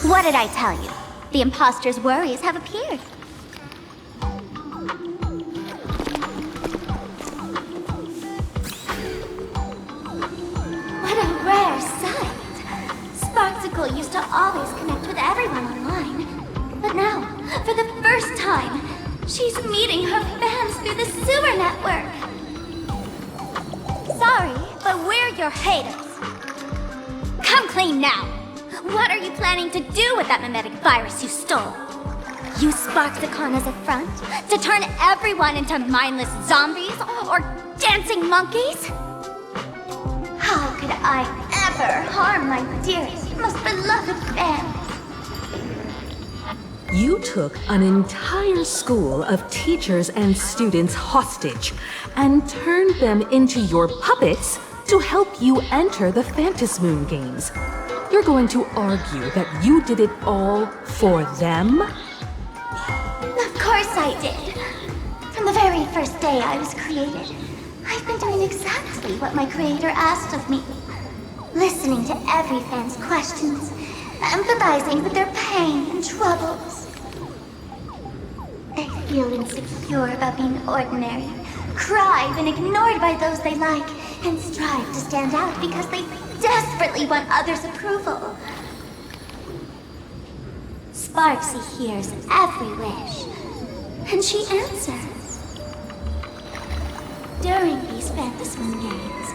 What did I tell you? The imposter's worries have appeared. What a rare sight! Sparksicle used to always connect with everyone online. But now, for the first time, she's meeting her fans through the sewer network. Sorry, but we're your haters. Come clean now! What are you planning to do with that mimetic virus you stole? Use Sparksicon as a front? To turn everyone into mindless zombies? Or dancing monkeys? How could I ever harm my dearest, most beloved fans? You took an entire school of teachers and students hostage and turned them into your puppets to help you enter the Phantasmoon games. You're going to argue that you did it all for them? Of course I did. From the very first day I was created, I've been doing exactly what my creator asked of me. Listening to every fan's questions, empathizing with their pain and troubles. They feel insecure about being ordinary, cry when ignored by those they like, and strive to stand out because they desperately want others' approval. Sparksy hears every wish, and she answers. During these Phantasmoon games,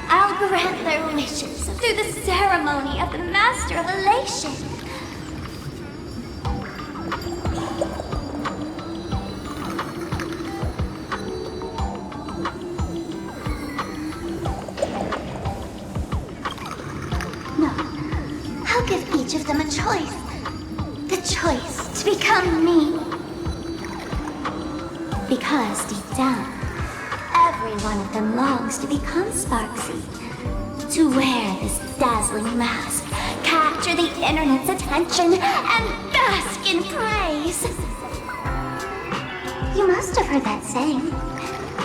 I'll grant their wishes through the ceremony of the Master of Elation. I'll give each of them a choice. The choice to become me. Because deep down, every one of them longs to become Sparksy. To wear this dazzling mask, capture the internet's attention, and bask in praise. You must have heard that saying.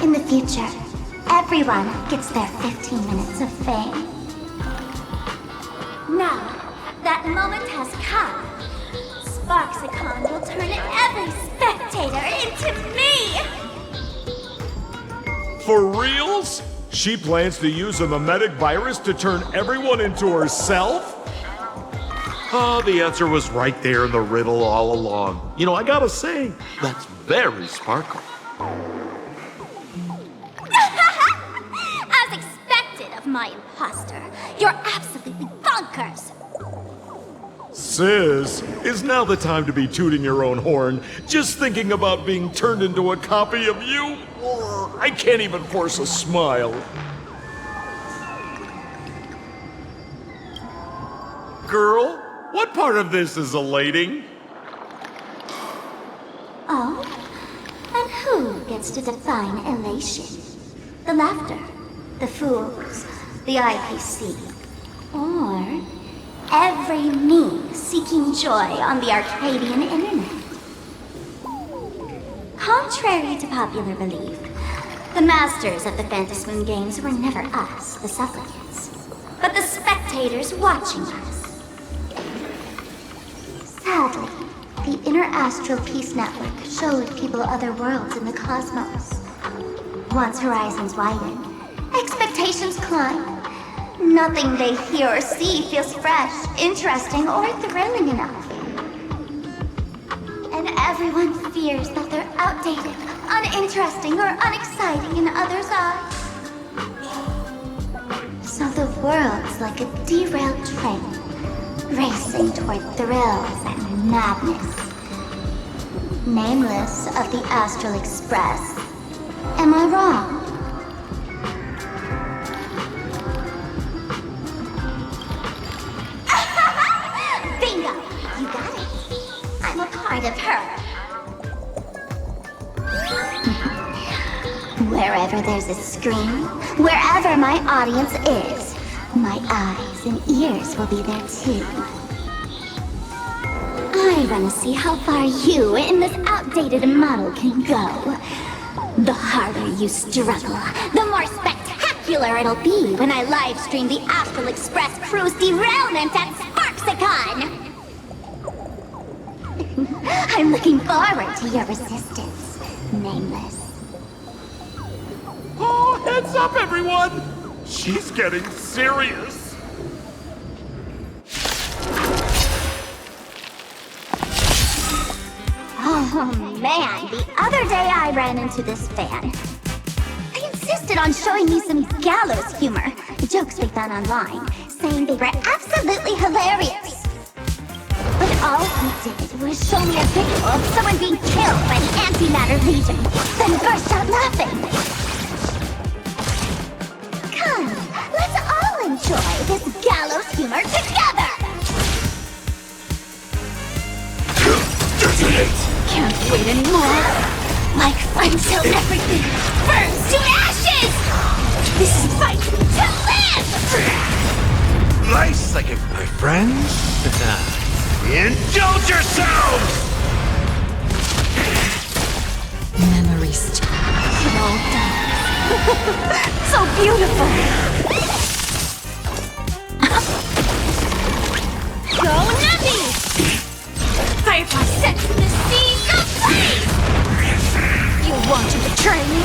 In the future, everyone gets their 15 minutes of fame. Now, that moment has come. Sparksicon will turn every spectator into me! For reals? She plans to use a mimetic virus to turn everyone into herself? Oh, the answer was right there in the riddle all along. You know, I gotta say, that's very Sparkle. As expected of my imposter, you're absolutely bonkers! Sis, is now the time to be tooting your own horn, just thinking about being turned into a copy of you? I can't even force a smile. Girl, what part of this is elating? Oh? And who gets to define elation? The laughter, the fools, the IPC, or every me seeking joy on the Arcadian internet? Contrary to popular belief, the masters of the Phantasmoon games were never us, the supplicants, but the spectators watching us. Sadly, the Interastral Peace Network showed people other worlds in the cosmos. Once horizons widen, expectations climb. Nothing they hear or see feels fresh, interesting, or thrilling enough. And everyone fears that they're outdated, uninteresting, or unexciting in others' eyes. So the world's like a derailed train, racing toward thrills and madness. Nameless of the Astral Express. Am I wrong? Bingo! You got it. I'm a part of her. Wherever there's a screen, wherever my audience is, my eyes and ears will be there too. I want to see how far you in this outdated model can go. The harder you struggle, the more spectacular it'll be when I live stream the Astral Express Cruise derailment at Sparksicon! I'm looking forward to your resistance, Nameless. Oh, heads up, everyone! She's getting serious. Oh man, the other day I ran into this fan. They insisted on showing me some gallows humor, jokes we found online, saying they were absolutely hilarious. But all he did was show me a video of someone being killed by the antimatter legion, then burst out laughing. Come, let's all enjoy this gallows humor together! Can't wait anymore. Like until everything burns to ashes! This is fight to live! Nice second, my friends. Indulge yourselves! Memories. Well done. So beautiful! Go nutty! Firefly sent from the seas of flame! You want to betray me?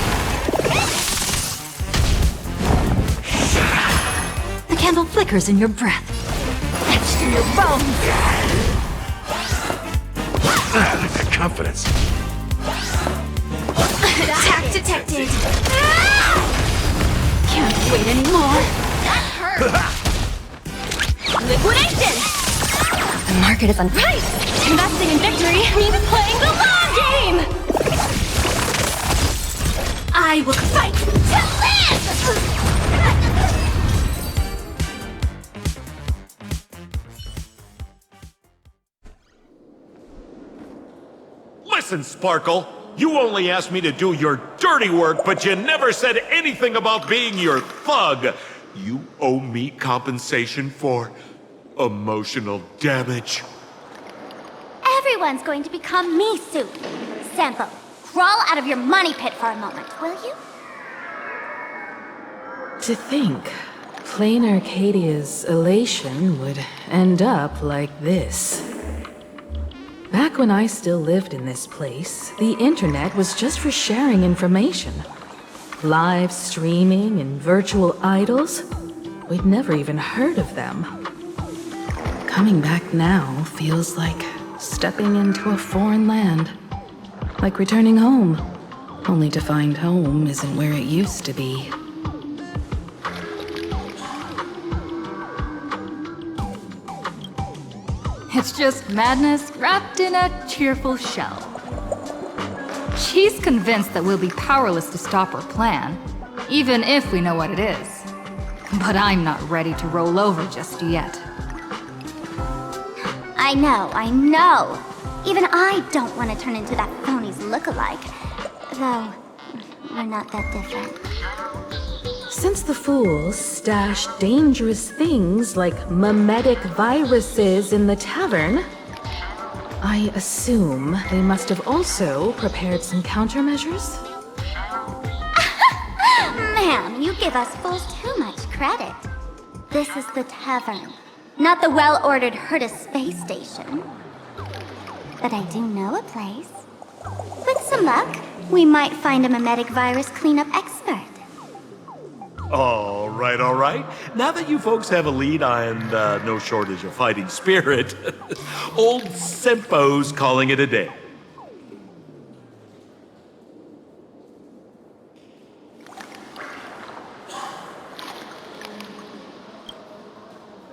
The candle flickers in your breath. Etched in your bones! That confidence. Attack detected. Can't wait anymore. That hurt! Liquidation! The market is on right! Investing in victory means playing the long game! I will fight to live! Listen, Sparkle. You only asked me to do your dirty work, but you never said anything about being your thug. You owe me compensation for emotional damage. Everyone's going to become me soon. Sampo, crawl out of your money pit for a moment, will you? To think, Planarcadia's elation would end up like this. Back when I still lived in this place, the internet was just for sharing information. Live streaming and virtual idols, we'd never even heard of them. Coming back now feels like stepping into a foreign land. Like returning home, only to find home isn't where it used to be. It's just madness wrapped in a cheerful shell. She's convinced that we'll be powerless to stop her plan, even if we know what it is. But I'm not ready to roll over just yet. I know. Even I don't want to turn into that phony's look-alike. Though, we're not that different. Since the fools stashed dangerous things like mimetic viruses in the tavern, I assume they must have also prepared some countermeasures? Ma'am, you give us fools too much credit. This is the tavern, not the well-ordered Herta space station. But I do know a place. With some luck, we might find a mimetic virus cleanup expert. All right. Now that you folks have a lead and no shortage of fighting spirit, old Sempo's calling it a day.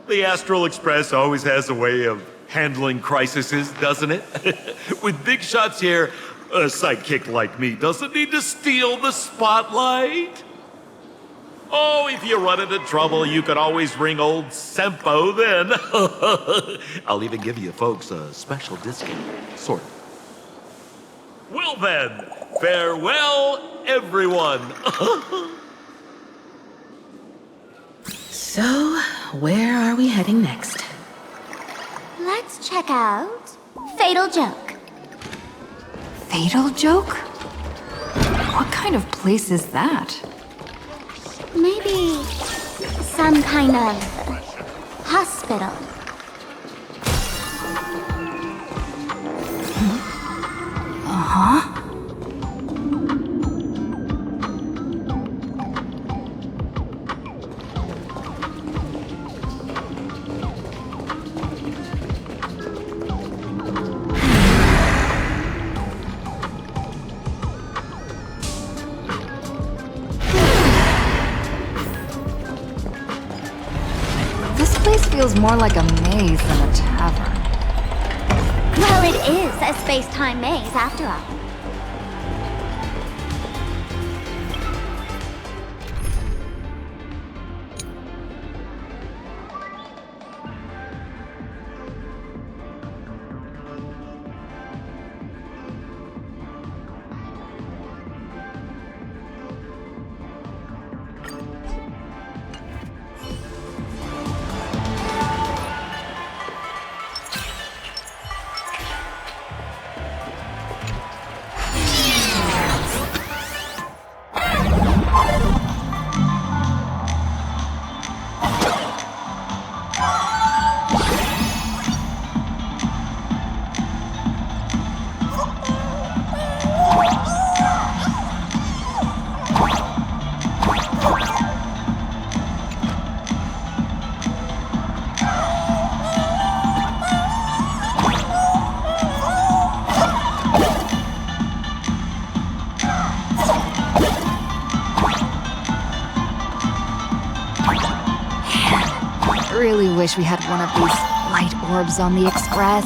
The Astral Express always has a way of handling crises, doesn't it? With big shots here, a sidekick like me doesn't need to steal the spotlight. Oh, if you run into trouble, you can always ring old Sempo then. I'll even give you folks a special discount, sort of. Well then, farewell, everyone. So, where are we heading next? Let's check out Fatal Joke. Fatal Joke? What kind of place is that? Maybe some kind of hospital. Huh? This place feels more like a maze than a tavern. Well, it is a space-time maze, after all. Really wish we had one of these light orbs on the express.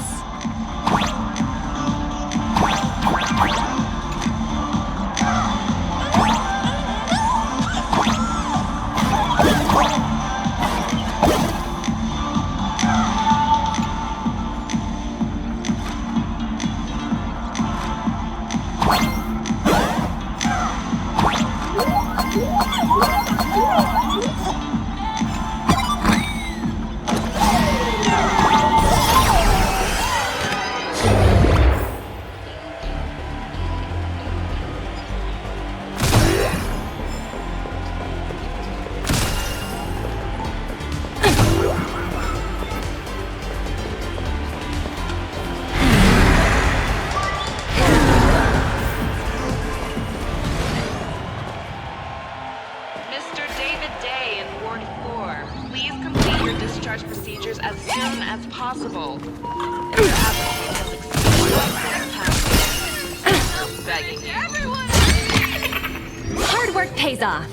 Hard work pays off.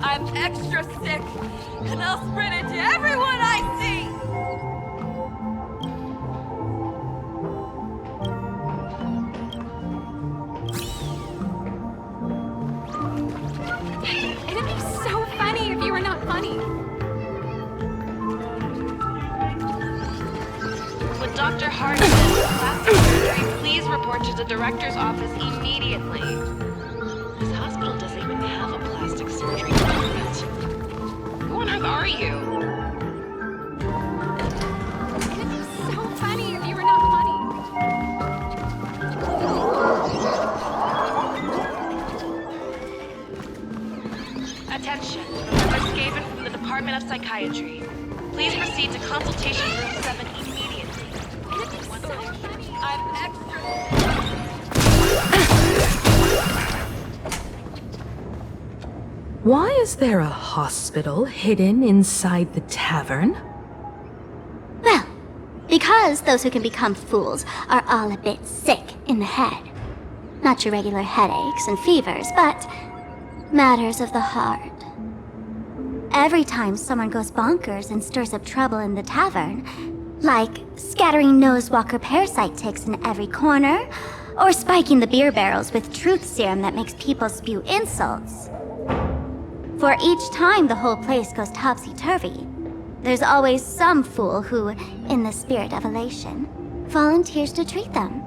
I'm extra sick, and I'll spread it to everyone I see! It'd be so funny if you were not funny. Would Dr. Hart need plastic surgery please report to the director's office immediately? This hospital doesn't even have a plastic surgery department. Who on earth are you? It'd be so funny if you were not funny. Attention, Professor Skaven from the Department of Psychiatry. Please proceed to consultation room 7 immediately. It'd be so funny. I'm extra. Why is there a hospital hidden inside the tavern? Well, because those who can become fools are all a bit sick in the head. Not your regular headaches and fevers, but matters of the heart. Every time someone goes bonkers and stirs up trouble in the tavern, like scattering nosewalker parasite ticks in every corner, or spiking the beer barrels with truth serum that makes people spew insults. For each time the whole place goes topsy-turvy, there's always some fool who, in the spirit of elation, volunteers to treat them.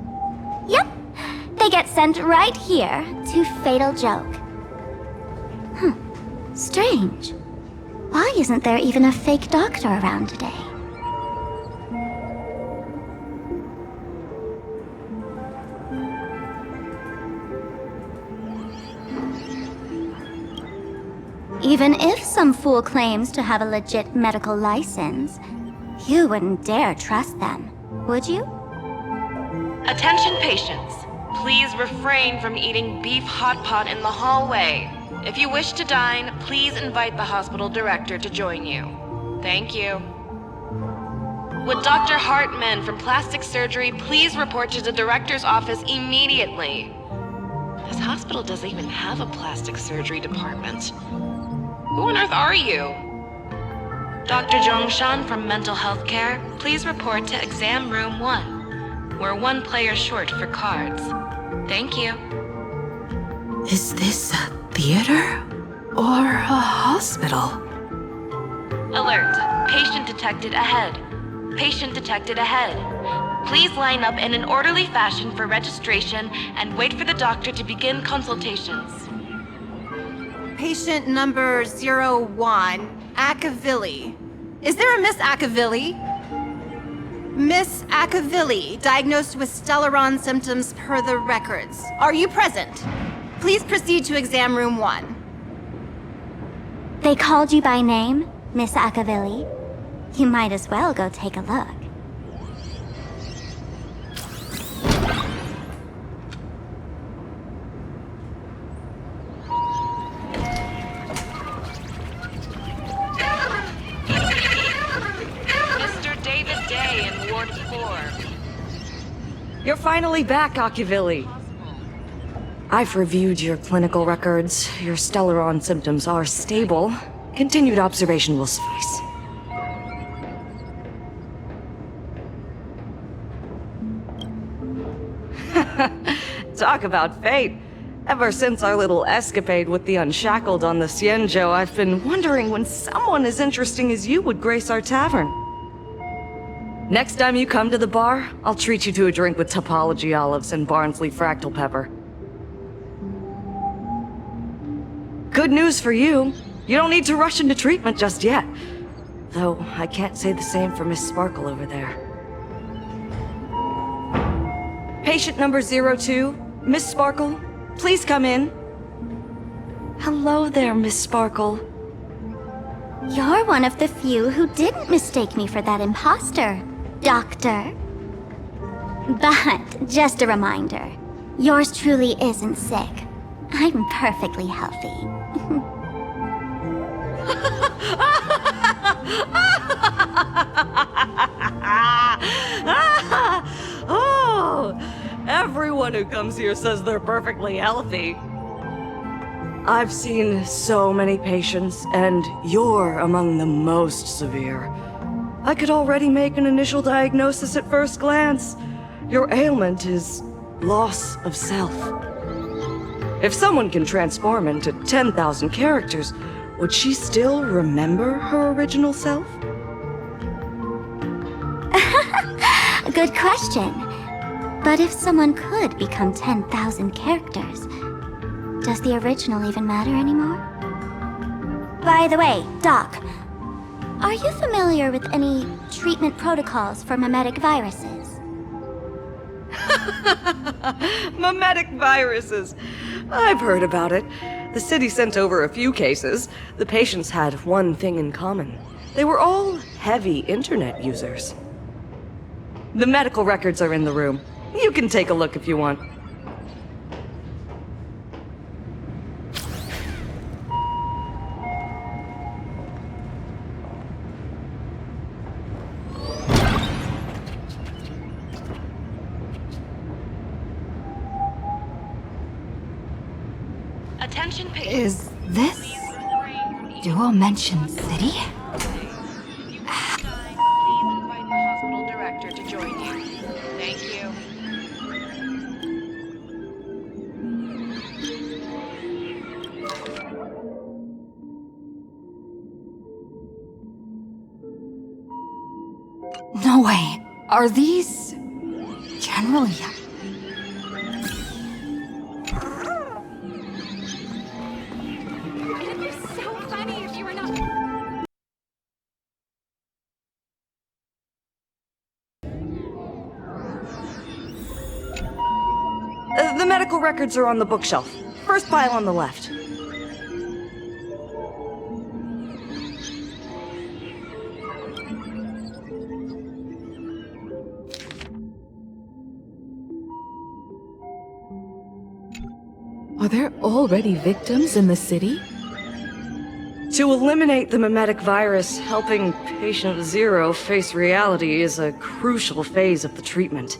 Yep, they get sent right here to Fatal Joke. Strange. Why isn't there even a fake doctor around today? Even if some fool claims to have a legit medical license, you wouldn't dare trust them, would you? Attention patients. Please refrain from eating beef hot pot in the hallway. If you wish to dine, please invite the hospital director to join you. Thank you. Would Dr. Hartman from plastic surgery please report to the director's office immediately? This hospital doesn't even have a plastic surgery department. Who on earth are you? Dr. Zhongshan from mental health care, please report to exam room 1. We're 1 player short for cards. Thank you. Is this a theater or a hospital? Alert. Patient detected ahead. Patient detected ahead. Please line up in an orderly fashion for registration and wait for the doctor to begin consultations. Patient number 01, Akavilli. Is there a Miss Akavilli? Miss Akavilli, diagnosed with Stellaron symptoms per the records. Are you present? Please proceed to exam room 1. They called you by name, Miss Akavilli. You might as well go take a look. Mr. David Day in Ward 4. You're finally back, Akavilli. I've reviewed your clinical records. Your Stellaron symptoms are stable. Continued observation will suffice. Talk about fate. Ever since our little escapade with the Unshackled on the Xianzhou, I've been wondering when someone as interesting as you would grace our tavern. Next time you come to the bar, I'll treat you to a drink with topology olives and Barnsley fractal pepper. Good news for you. You don't need to rush into treatment just yet. Though, I can't say the same for Miss Sparkle over there. Patient number 02, Miss Sparkle, please come in. Hello there, Miss Sparkle. You're one of the few who didn't mistake me for that imposter, Doctor. But, just a reminder, yours truly isn't sick. I'm perfectly healthy. Oh, everyone who comes here says they're perfectly healthy. I've seen so many patients, and you're among the most severe. I could already make an initial diagnosis at first glance. Your ailment is loss of self. If someone can transform into 10,000 characters, would she still remember her original self? Good question. But if someone could become 10,000 characters, does the original even matter anymore? By the way, Doc, are you familiar with any treatment protocols for mimetic viruses? Mimetic viruses. I've heard about it. The city sent over a few cases. The patients had one thing in common. They were all heavy internet users. The medical records are in the room. You can take a look if you want. Attention patients. Is this Duo Mention City? Please invite the hospital director to join you. Thank you. No way. Are these... General Yang? It'd be so funny if you were not... The medical records are on the bookshelf. First pile on the left. Are there already victims in the city? To eliminate the mimetic virus, helping Patient Zero face reality is a crucial phase of the treatment.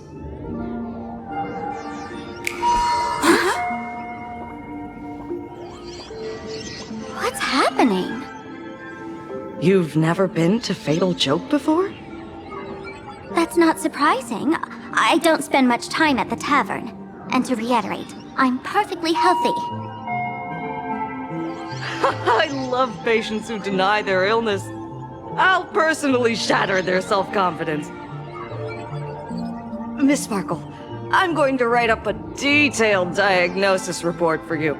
What's happening? You've never been to Fatal Joke before? That's not surprising. I don't spend much time at the tavern. And to reiterate, I'm perfectly healthy. I love patients who deny their illness. I'll personally shatter their self-confidence. Miss Sparkle, I'm going to write up a detailed diagnosis report for you.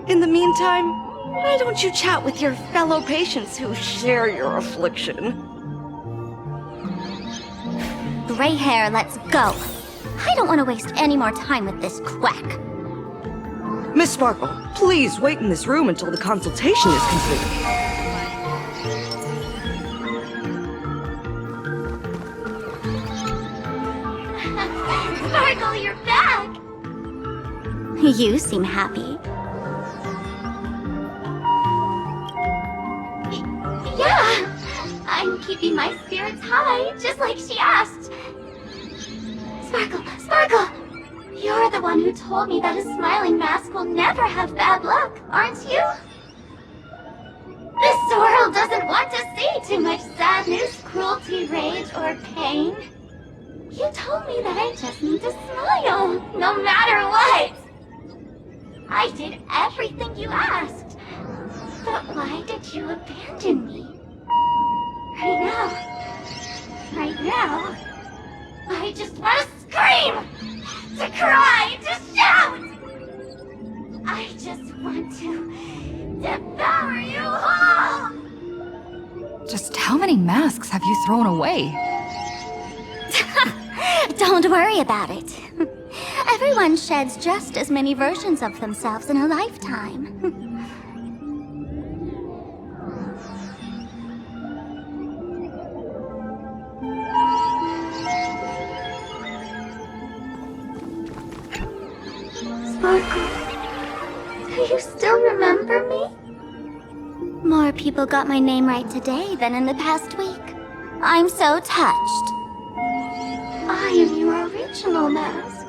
In the meantime, why don't you chat with your fellow patients who share your affliction? Gray hair, let's go. I don't want to waste any more time with this quack. Miss Sparkle, please wait in this room until the consultation is complete. Sparkle, you're back! You seem happy. Yeah! I'm keeping my spirits high, just like she asked. Sparkle, Sparkle! You're the one who told me that a smiling mask will never have bad luck, aren't you? This world doesn't want to see too much sadness, cruelty, rage, or pain. You told me that I just need to smile, no matter what. I did everything you asked. But why did you abandon me? Right now, I just want to scream! To cry! To shout! I just want to devour you all! Just how many masks have you thrown away? Don't worry about it. Everyone sheds just as many versions of themselves in a lifetime. Sparkle, do you still remember me? More people got my name right today than in the past week. I'm so touched. I am your original mask.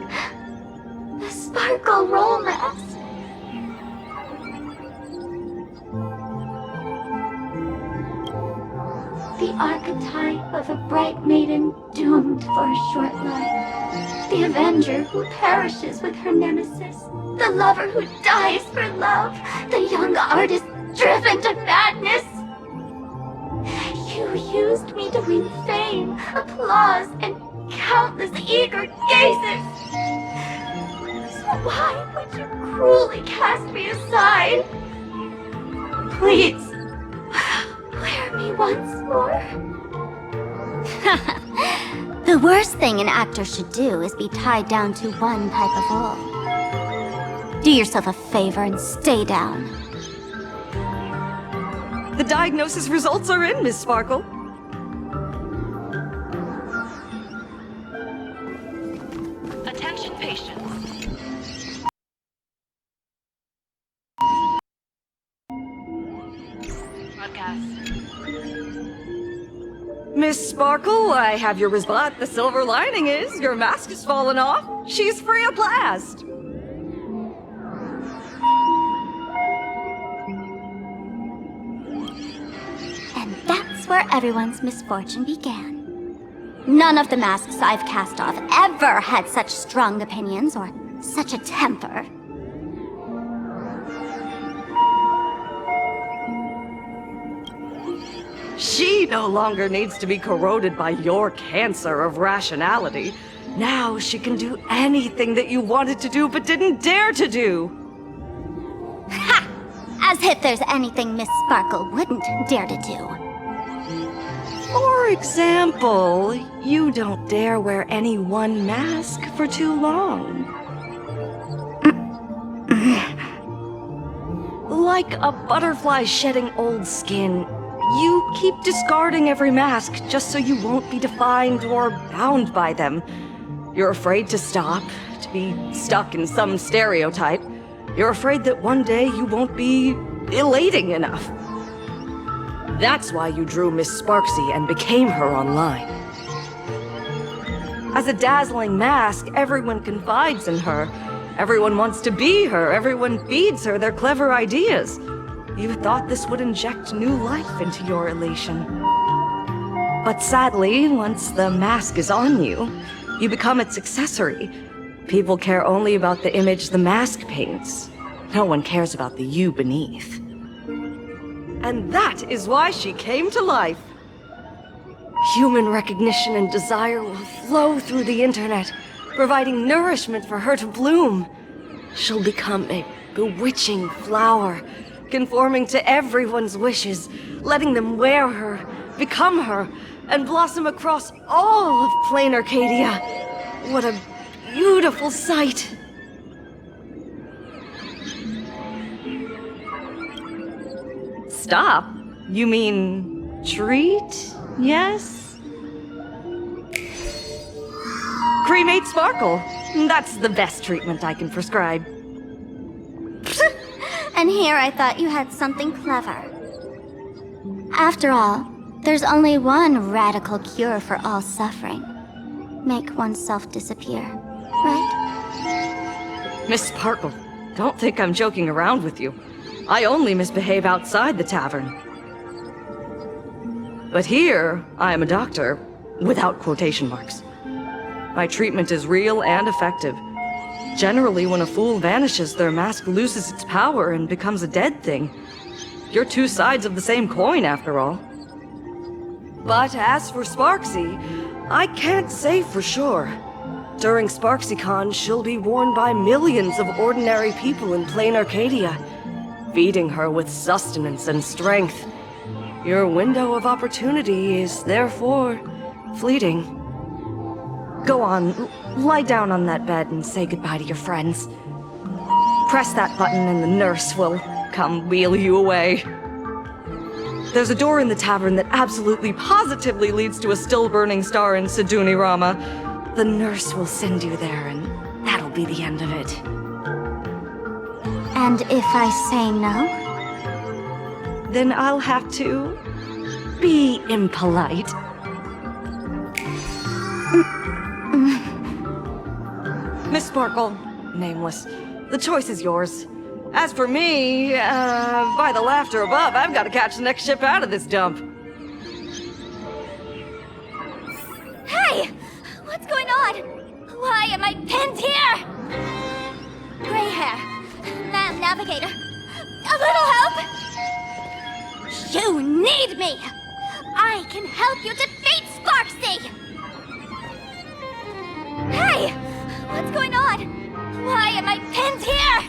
The Sparkle Roll Mask. The archetype of a bright maiden doomed for a short life. The avenger who perishes with her nemesis. The lover who dies for love. The young artist driven to madness. You used me to win fame, applause, and countless eager gazes. So why would you cruelly cast me aside? Please, wear me once more. The worst thing an actor should do is be tied down to one type of role. Do yourself a favor and stay down. The diagnosis results are in, Miss Sparkle. Attention patients. Miss Sparkle, I have your response. The silver lining is your mask has fallen off. She's free of blast. And that's where everyone's misfortune began. None of the masks I've cast off ever had such strong opinions or such a temper. She no longer needs to be corroded by your cancer of rationality. Now she can do anything that you wanted to do but didn't dare to do. Ha! As if there's anything Miss Sparkle wouldn't dare to do. For example, you don't dare wear any one mask for too long. Like a butterfly shedding old skin, you keep discarding every mask just so you won't be defined or bound by them. You're afraid to stop, to be stuck in some stereotype. You're afraid that one day you won't be elating enough. That's why you drew Miss Sparksy and became her online. As a dazzling mask, everyone confides in her. Everyone wants to be her. Everyone feeds her their clever ideas. You thought this would inject new life into your elation. But sadly, once the mask is on you, you become its accessory. People care only about the image the mask paints. No one cares about the you beneath. And that is why she came to life. Human recognition and desire will flow through the internet, providing nourishment for her to bloom. She'll become a bewitching flower, conforming to everyone's wishes, letting them wear her, become her, and blossom across all of Planarcadia. What a beautiful sight! Stop? You mean treat? Yes? Cremate Sparkle. That's the best treatment I can prescribe. And here I thought you had something clever. After all, there's only one radical cure for all suffering. Make oneself disappear, right? Miss Sparkle, don't think I'm joking around with you. I only misbehave outside the tavern. But here, I am a doctor, without quotation marks. My treatment is real and effective. Generally, when a fool vanishes, their mask loses its power and becomes a dead thing. You're two sides of the same coin, after all. But as for Sparksy, I can't say for sure. During SparksyCon, she'll be worn by millions of ordinary people in Planarcadia, feeding her with sustenance and strength. Your window of opportunity is therefore fleeting. Go on, lie down on that bed and say goodbye to your friends. Press that button and the nurse will come wheel you away. There's a door in the tavern that absolutely positively leads to a still-burning star in Siduni Rama. The nurse will send you there, and that'll be the end of it. And if I say no? Then I'll have to be impolite. Miss Sparkle, nameless, the choice is yours. As for me, by the laughter above, I've got to catch the next ship out of this dump. Hey! What's going on? Why am I pinned here? Gray hair. Ma'am Navigator. A little help? You need me! I can help you defeat Sparksy! Hey! What's going on? Why am I pinned here?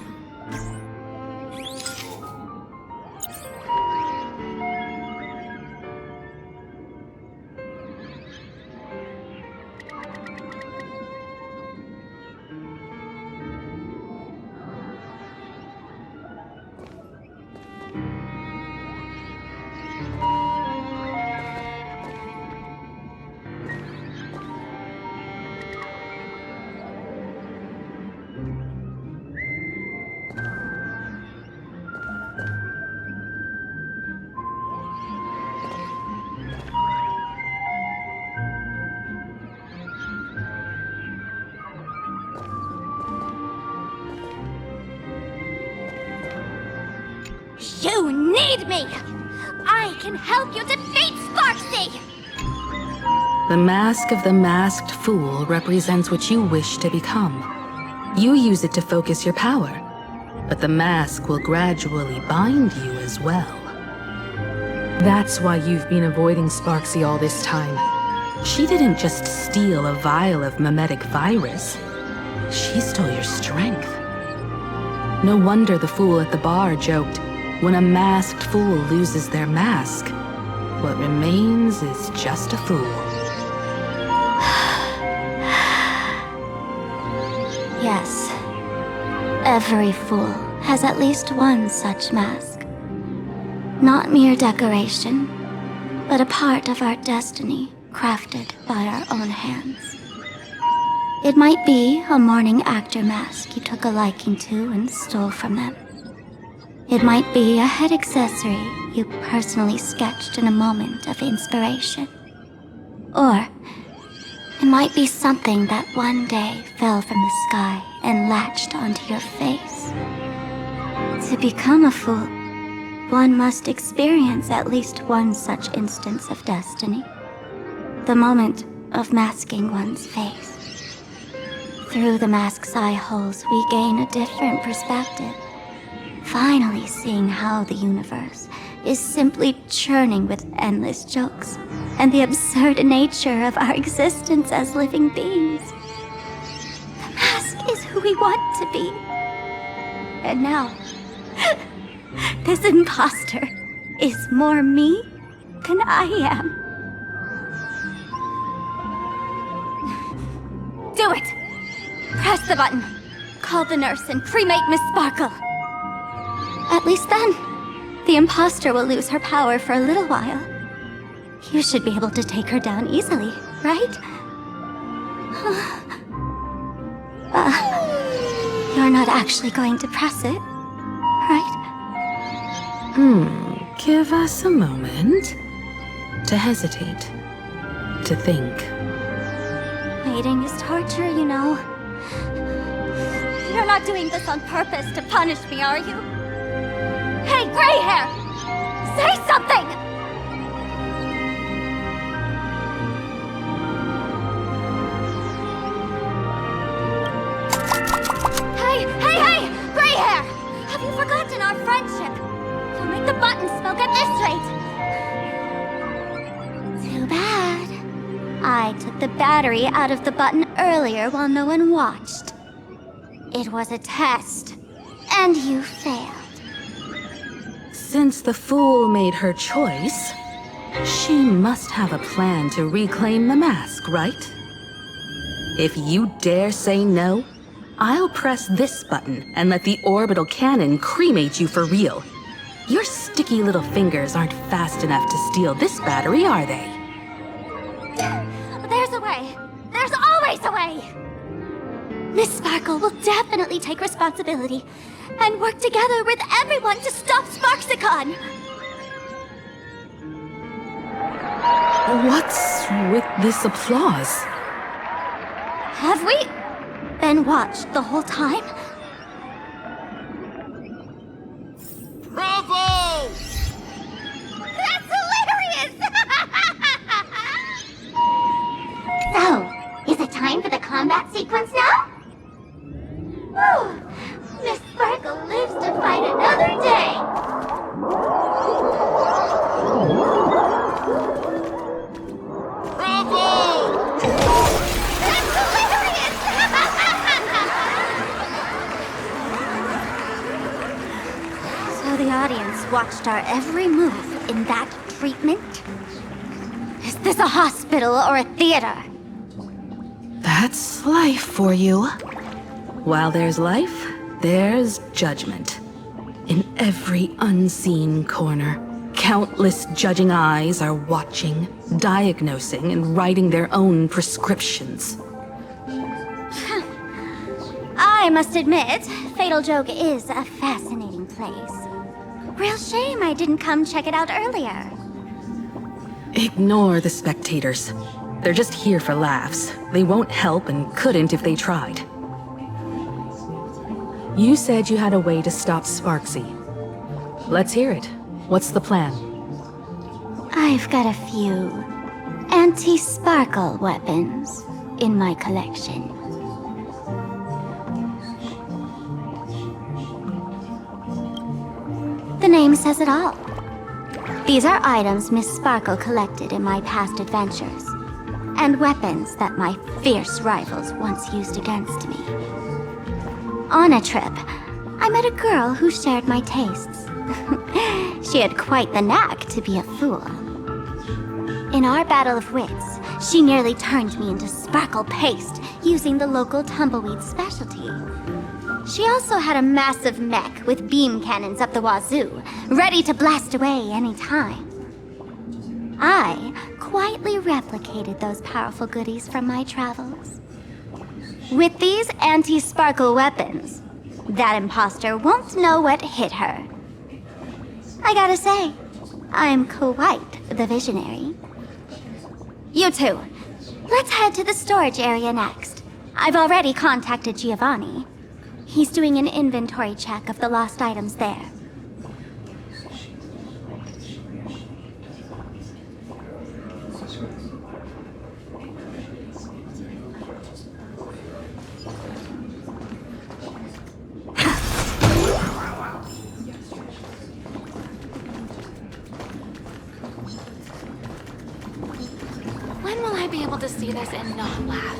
You need me! I can help you defeat Sparksy! The mask of the masked fool represents what you wish to become. You use it to focus your power, but the mask will gradually bind you as well. That's why you've been avoiding Sparksy all this time. She didn't just steal a vial of mimetic virus. She stole your strength. No wonder the fool at the bar joked, when a masked fool loses their mask, what remains is just a fool. Yes. Every fool has at least one such mask. Not mere decoration, but a part of our destiny, crafted by our own hands. It might be a morning actor mask you took a liking to and stole from them. It might be a head accessory you personally sketched in a moment of inspiration. Or it might be something that one day fell from the sky and latched onto your face. To become a fool, one must experience at least one such instance of destiny. The moment of masking one's face. Through the mask's eye holes, we gain a different perspective. Finally seeing how the universe is simply churning with endless jokes, and the absurd nature of our existence as living beings. The mask is who we want to be. And now, this imposter is more me than I am. Do it! Press the button. Call the nurse and cremate Miss Sparkle. At least then, the imposter will lose her power for a little while. You should be able to take her down easily, right? You're not actually going to press it, right? Give us a moment to hesitate, to think. Waiting is torture, you know. You're not doing this on purpose to punish me, are you? Hey, gray hair! Say something! Hey! Gray hair! Have you forgotten our friendship? You'll make the button smoke at this rate. Too bad. I took the battery out of the button earlier while no one watched. It was a test, and you failed. Since the fool made her choice, she must have a plan to reclaim the mask, right? If you dare say no, I'll press this button and let the orbital cannon cremate you for real. Your sticky little fingers aren't fast enough to steal this battery, are they? There's a way. There's always a way. Miss Sparkle will definitely take responsibility and work together with everyone to stop Sparksicon. What's with this applause? Have we been watched the whole time? Bravo! That's hilarious! So, is it time for the combat sequence now? Whew. Miss Sparkle lives to fight another day! Bravo! That's hilarious! So the audience watched our every move in that treatment? Is this a hospital or a theater? That's life for you. While there's life, there's judgment. In every unseen corner, countless judging eyes are watching, diagnosing, and writing their own prescriptions. I must admit, Fatal Joke is a fascinating place. Real shame I didn't come check it out earlier. Ignore the spectators. They're just here for laughs. They won't help and couldn't if they tried. You said you had a way to stop Sparksy. Let's hear it. What's the plan? I've got a few anti-sparkle weapons in my collection. The name says it all. These are items Miss Sparkle collected in my past adventures, and weapons that my fierce rivals once used against me. On a trip, I met a girl who shared my tastes. She had quite the knack to be a fool. In our battle of wits, she nearly turned me into sparkle paste using the local tumbleweed specialty. She also had a massive mech with beam cannons up the wazoo, ready to blast away any time. I quietly replicated those powerful goodies from my travels. With these anti-sparkle weapons, that imposter won't know what hit her. I gotta say, I'm quite the visionary. You two, let's head to the storage area next. I've already contacted Giovanni. He's doing an inventory check of the lost items there. When will I be able to see this and not laugh?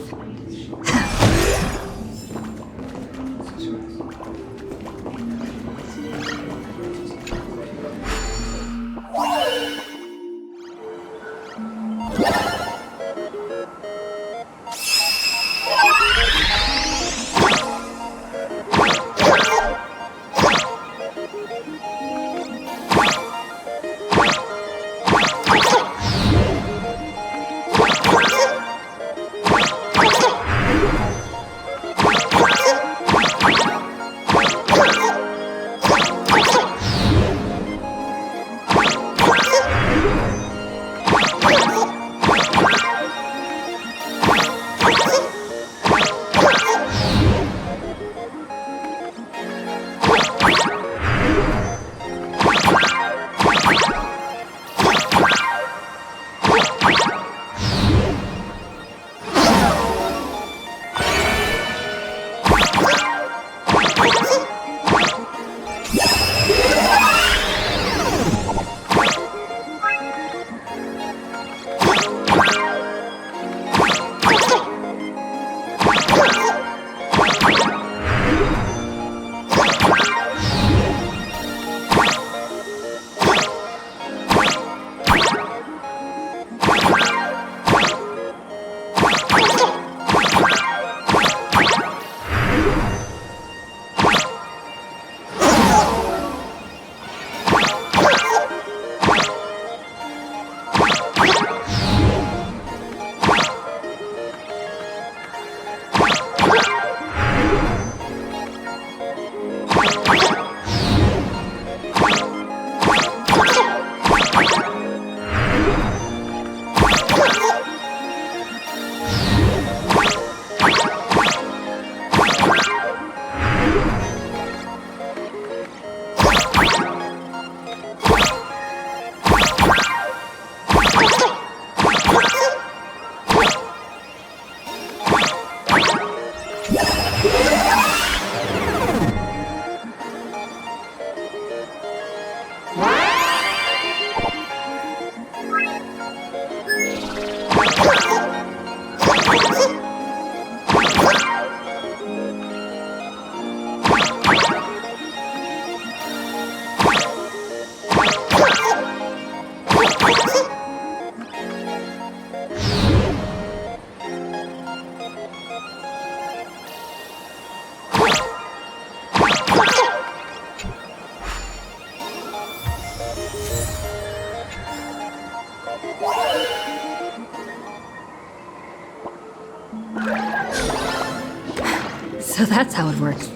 So that's how it works.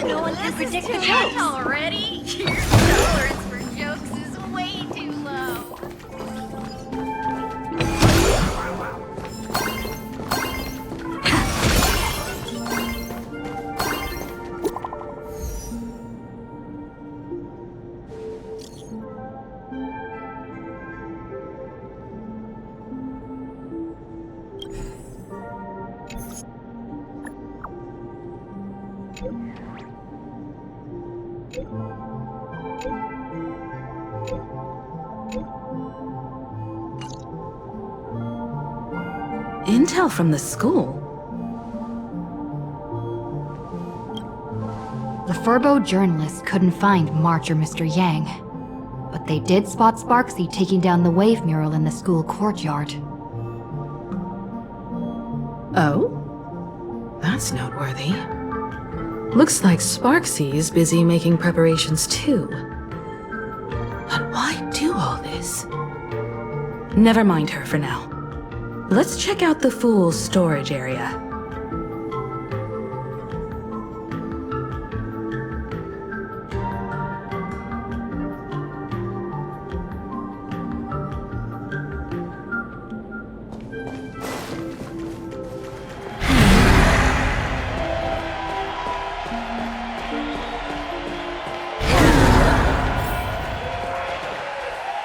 No one can predict the jokes already. Your tolerance for jokes is way too low. Intel from the school? The Furbo journalists couldn't find March or Mr. Yang, but they did spot Sparksy taking down the wave mural in the school courtyard. Oh? That's noteworthy. Looks like Sparksy's busy making preparations too. But why do all this? Never mind her for now. Let's check out the Fool's storage area.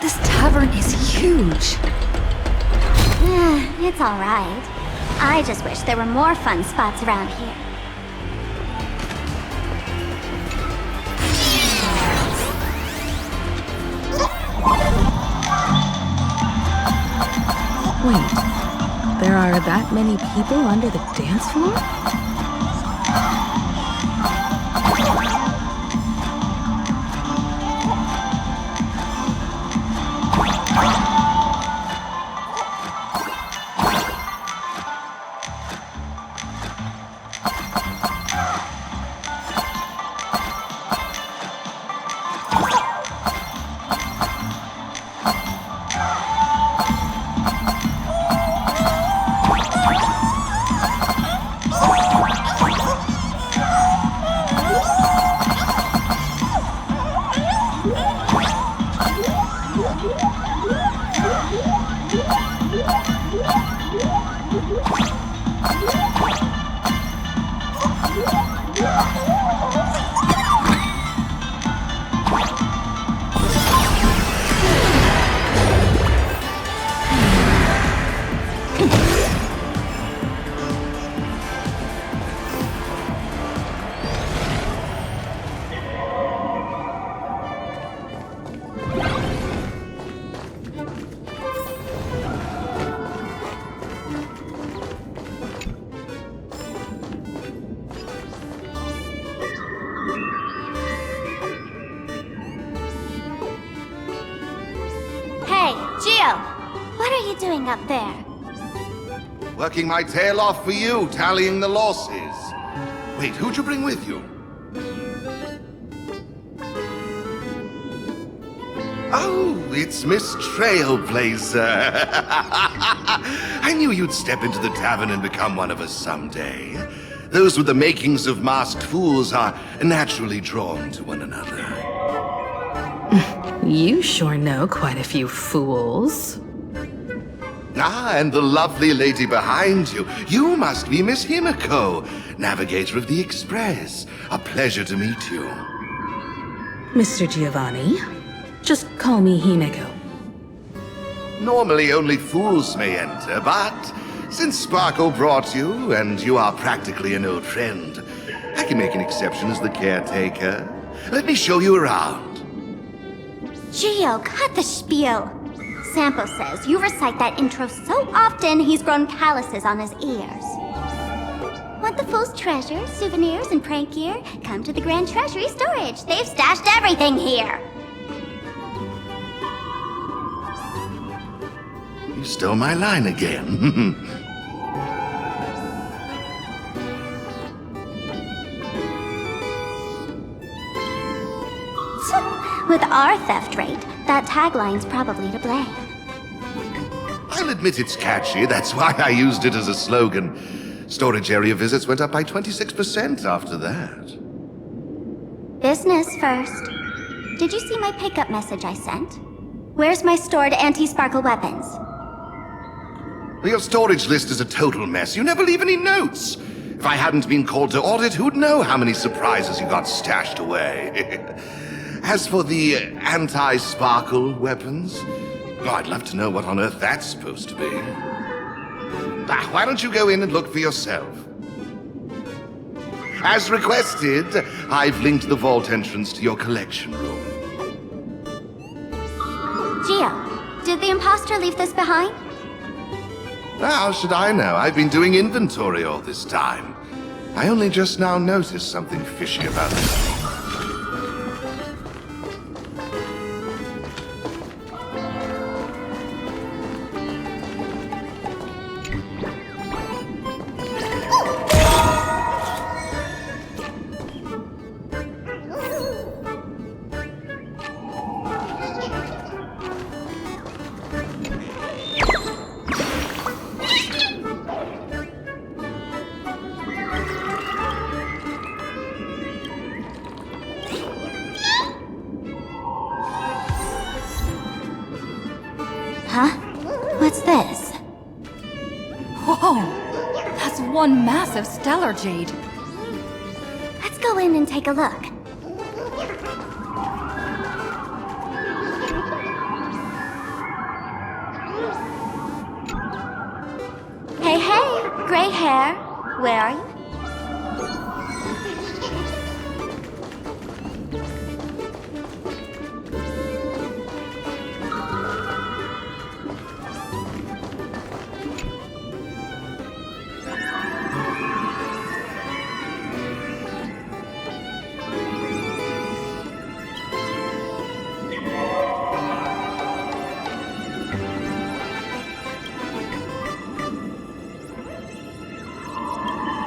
This tavern is huge. It's alright. I just wish there were more fun spots around here. Wait, there are that many people under the dance floor? Hey, Gio! What are you doing up there? Working my tail off for you, tallying the losses. Wait, who'd you bring with you? Oh, it's Miss Trailblazer. I knew you'd step into the tavern and become one of us someday. Those with the makings of masked fools are naturally drawn to one another. You sure know quite a few fools. Ah, and the lovely lady behind you. You must be Miss Himiko, navigator of the Express. A pleasure to meet you. Mr. Giovanni, just call me Himeko. Normally only fools may enter, but since Sparkle brought you, and you are practically an old friend, I can make an exception as the caretaker. Let me show you around. Gio, cut the spiel. Sampo says you recite that intro so often he's grown calluses on his ears. Want the Fool's treasures, souvenirs, and prank gear? Come to the Grand Treasury Storage. They've stashed everything here. You stole my line again. With our theft rate, that tagline's probably to blame. I'll admit it's catchy. That's why I used it as a slogan. Storage area visits went up by 26% after that. Business first. Did you see my pickup message I sent? Where's my stored anti-sparkle weapons? Your storage list is a total mess. You never leave any notes. If I hadn't been called to audit, who'd know how many surprises you got stashed away? As for the anti-sparkle weapons, oh, I'd love to know what on earth that's supposed to be. Why don't you go in and look for yourself? As requested, I've linked the vault entrance to your collection room. Master leave this behind? How should I know? I've been doing inventory all this time. I only just now noticed something fishy about this. Huh? What's this? Whoa! That's one massive stellar jade. Let's go in and take a look. Hey, hey! Gray hair. Where are you?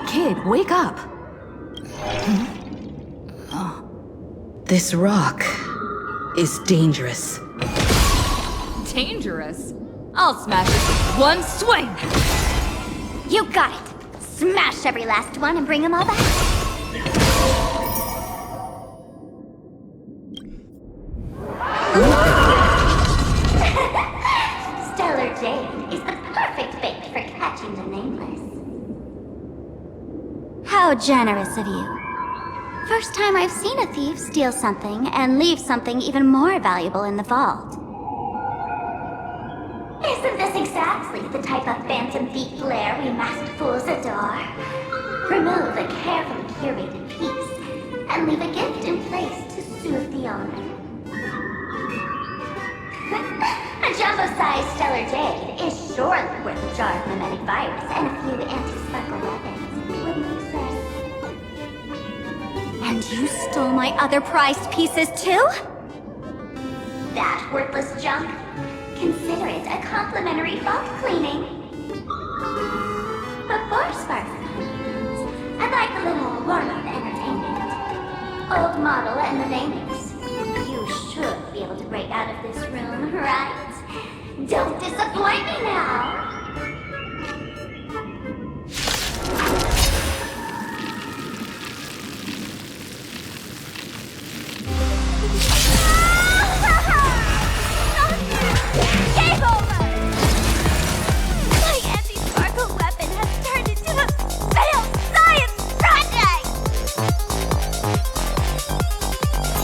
Kid, wake up! This rock is dangerous. Dangerous? I'll smash it with one swing! You got it! Smash every last one and bring them all back! Stellar Jade is the perfect bait for catching the Nameless. How generous of you. First time I've seen a thief steal something and leave something even more valuable in the vault. Isn't this exactly the type of phantom thief flair we masked fools adore? Remove a carefully curated piece and leave a gift in place to soothe the owner. A jumbo-sized stellar jade is surely worth a jar of mimetic virus and a few anti-sparkle weapons, wouldn't you say? And you stole my other prized pieces too? That worthless junk? Consider it a complimentary vault cleaning. Before Sparks comes, I'd like a little warm-up entertainment. Old model and the nameless. You should be able to break out of this room, right? Don't disappoint me now! Game over! My anti-sparkle weapon has turned into a failed science project!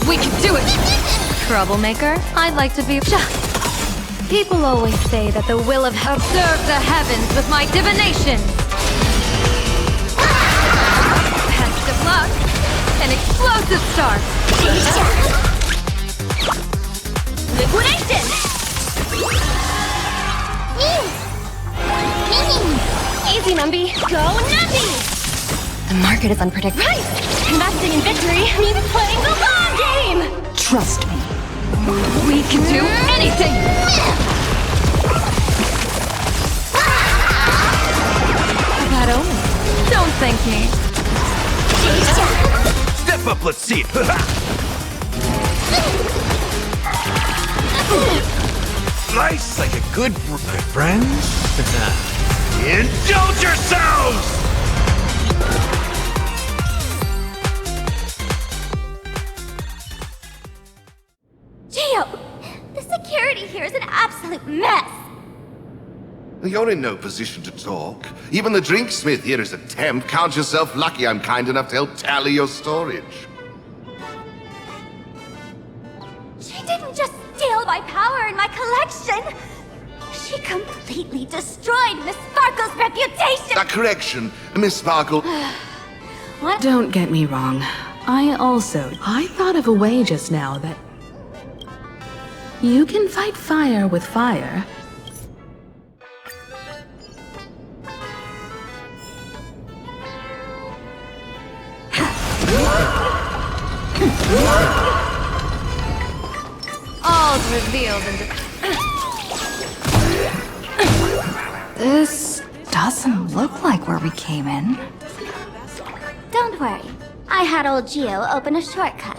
We can do it! Troublemaker, I'd like to be shocked. People always say that the will of observe the heavens with my divination. Best of luck, an explosive start. Liquidation! Easy, Numby. Go Numby! The market is unpredictable. Right! Investing in victory means playing the long game! Trust me. We can do anything! That only. Don't thank me. Step up, let's see it. Nice, like a good friends. Indulge yourselves! Gio! The security here is an absolute mess! You're in no position to talk. Even the drinksmith here is a temp. Count yourself lucky I'm kind enough to help tally your storage. She didn't just steal my power and my collection! She completely destroyed Miss Sparkle's reputation! A correction, Miss Sparkle. What? Don't get me wrong. I thought of a way just now that you can fight fire with fire, All's revealed in the... This doesn't look like where we came in. Don't worry. I had old Gio open a shortcut.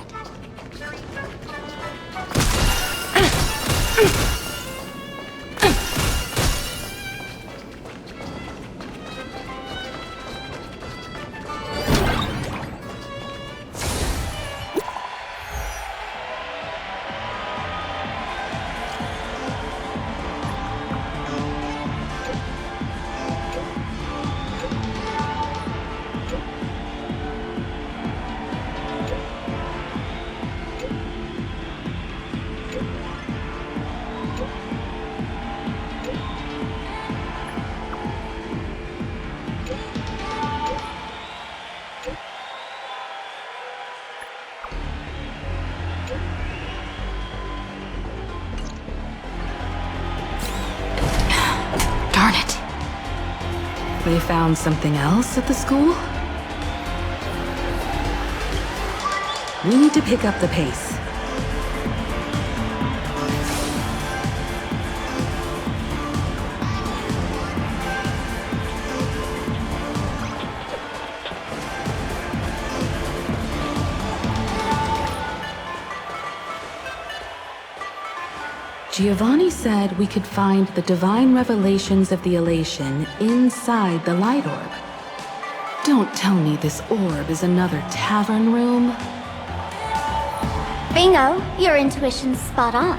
Darn it. They found something else at the school? We need to pick up the pace. Giovanni said we could find the divine revelations of the elation inside the light orb. Don't tell me this orb is another tavern room. Bingo! Your intuition's spot on.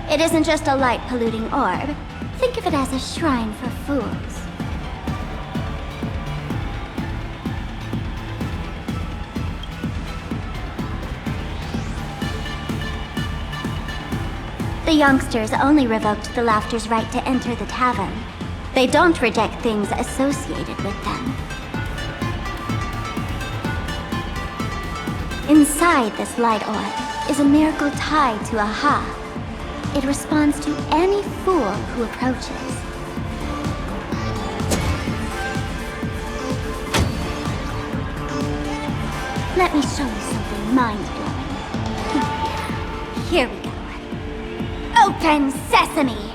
It isn't just a light-polluting orb. Think of it as a shrine for fools. The youngsters only revoked the Laughter's right to enter the tavern. They don't reject things associated with them. Inside this light orb is a miracle tied to Aha. It responds to any fool who approaches. Let me show you something mind-blowing. Here we go. Open sesame!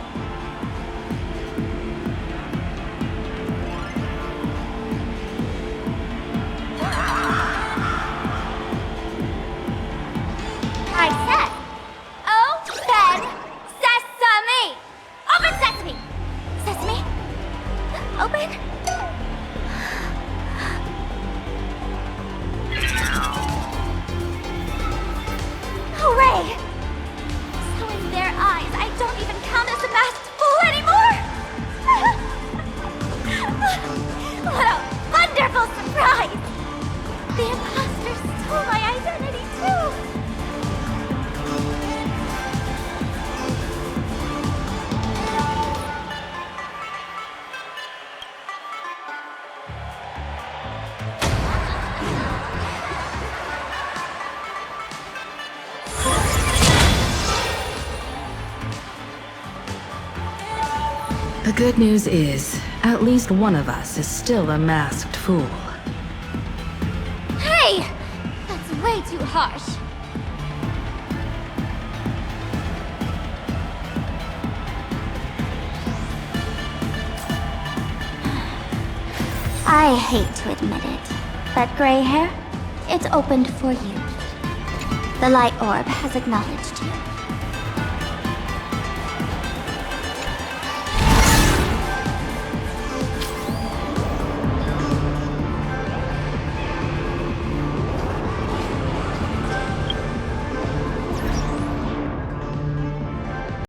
I said, open sesame! Open sesame! Sesame? Open? Hooray! Their eyes, I don't even count as a masked fool anymore! What a wonderful surprise! The imposter stole my identity too! The good news is, at least one of us is still a masked fool. Hey! That's way too harsh. I hate to admit it, but gray hair, it's opened for you. The light orb has acknowledged you.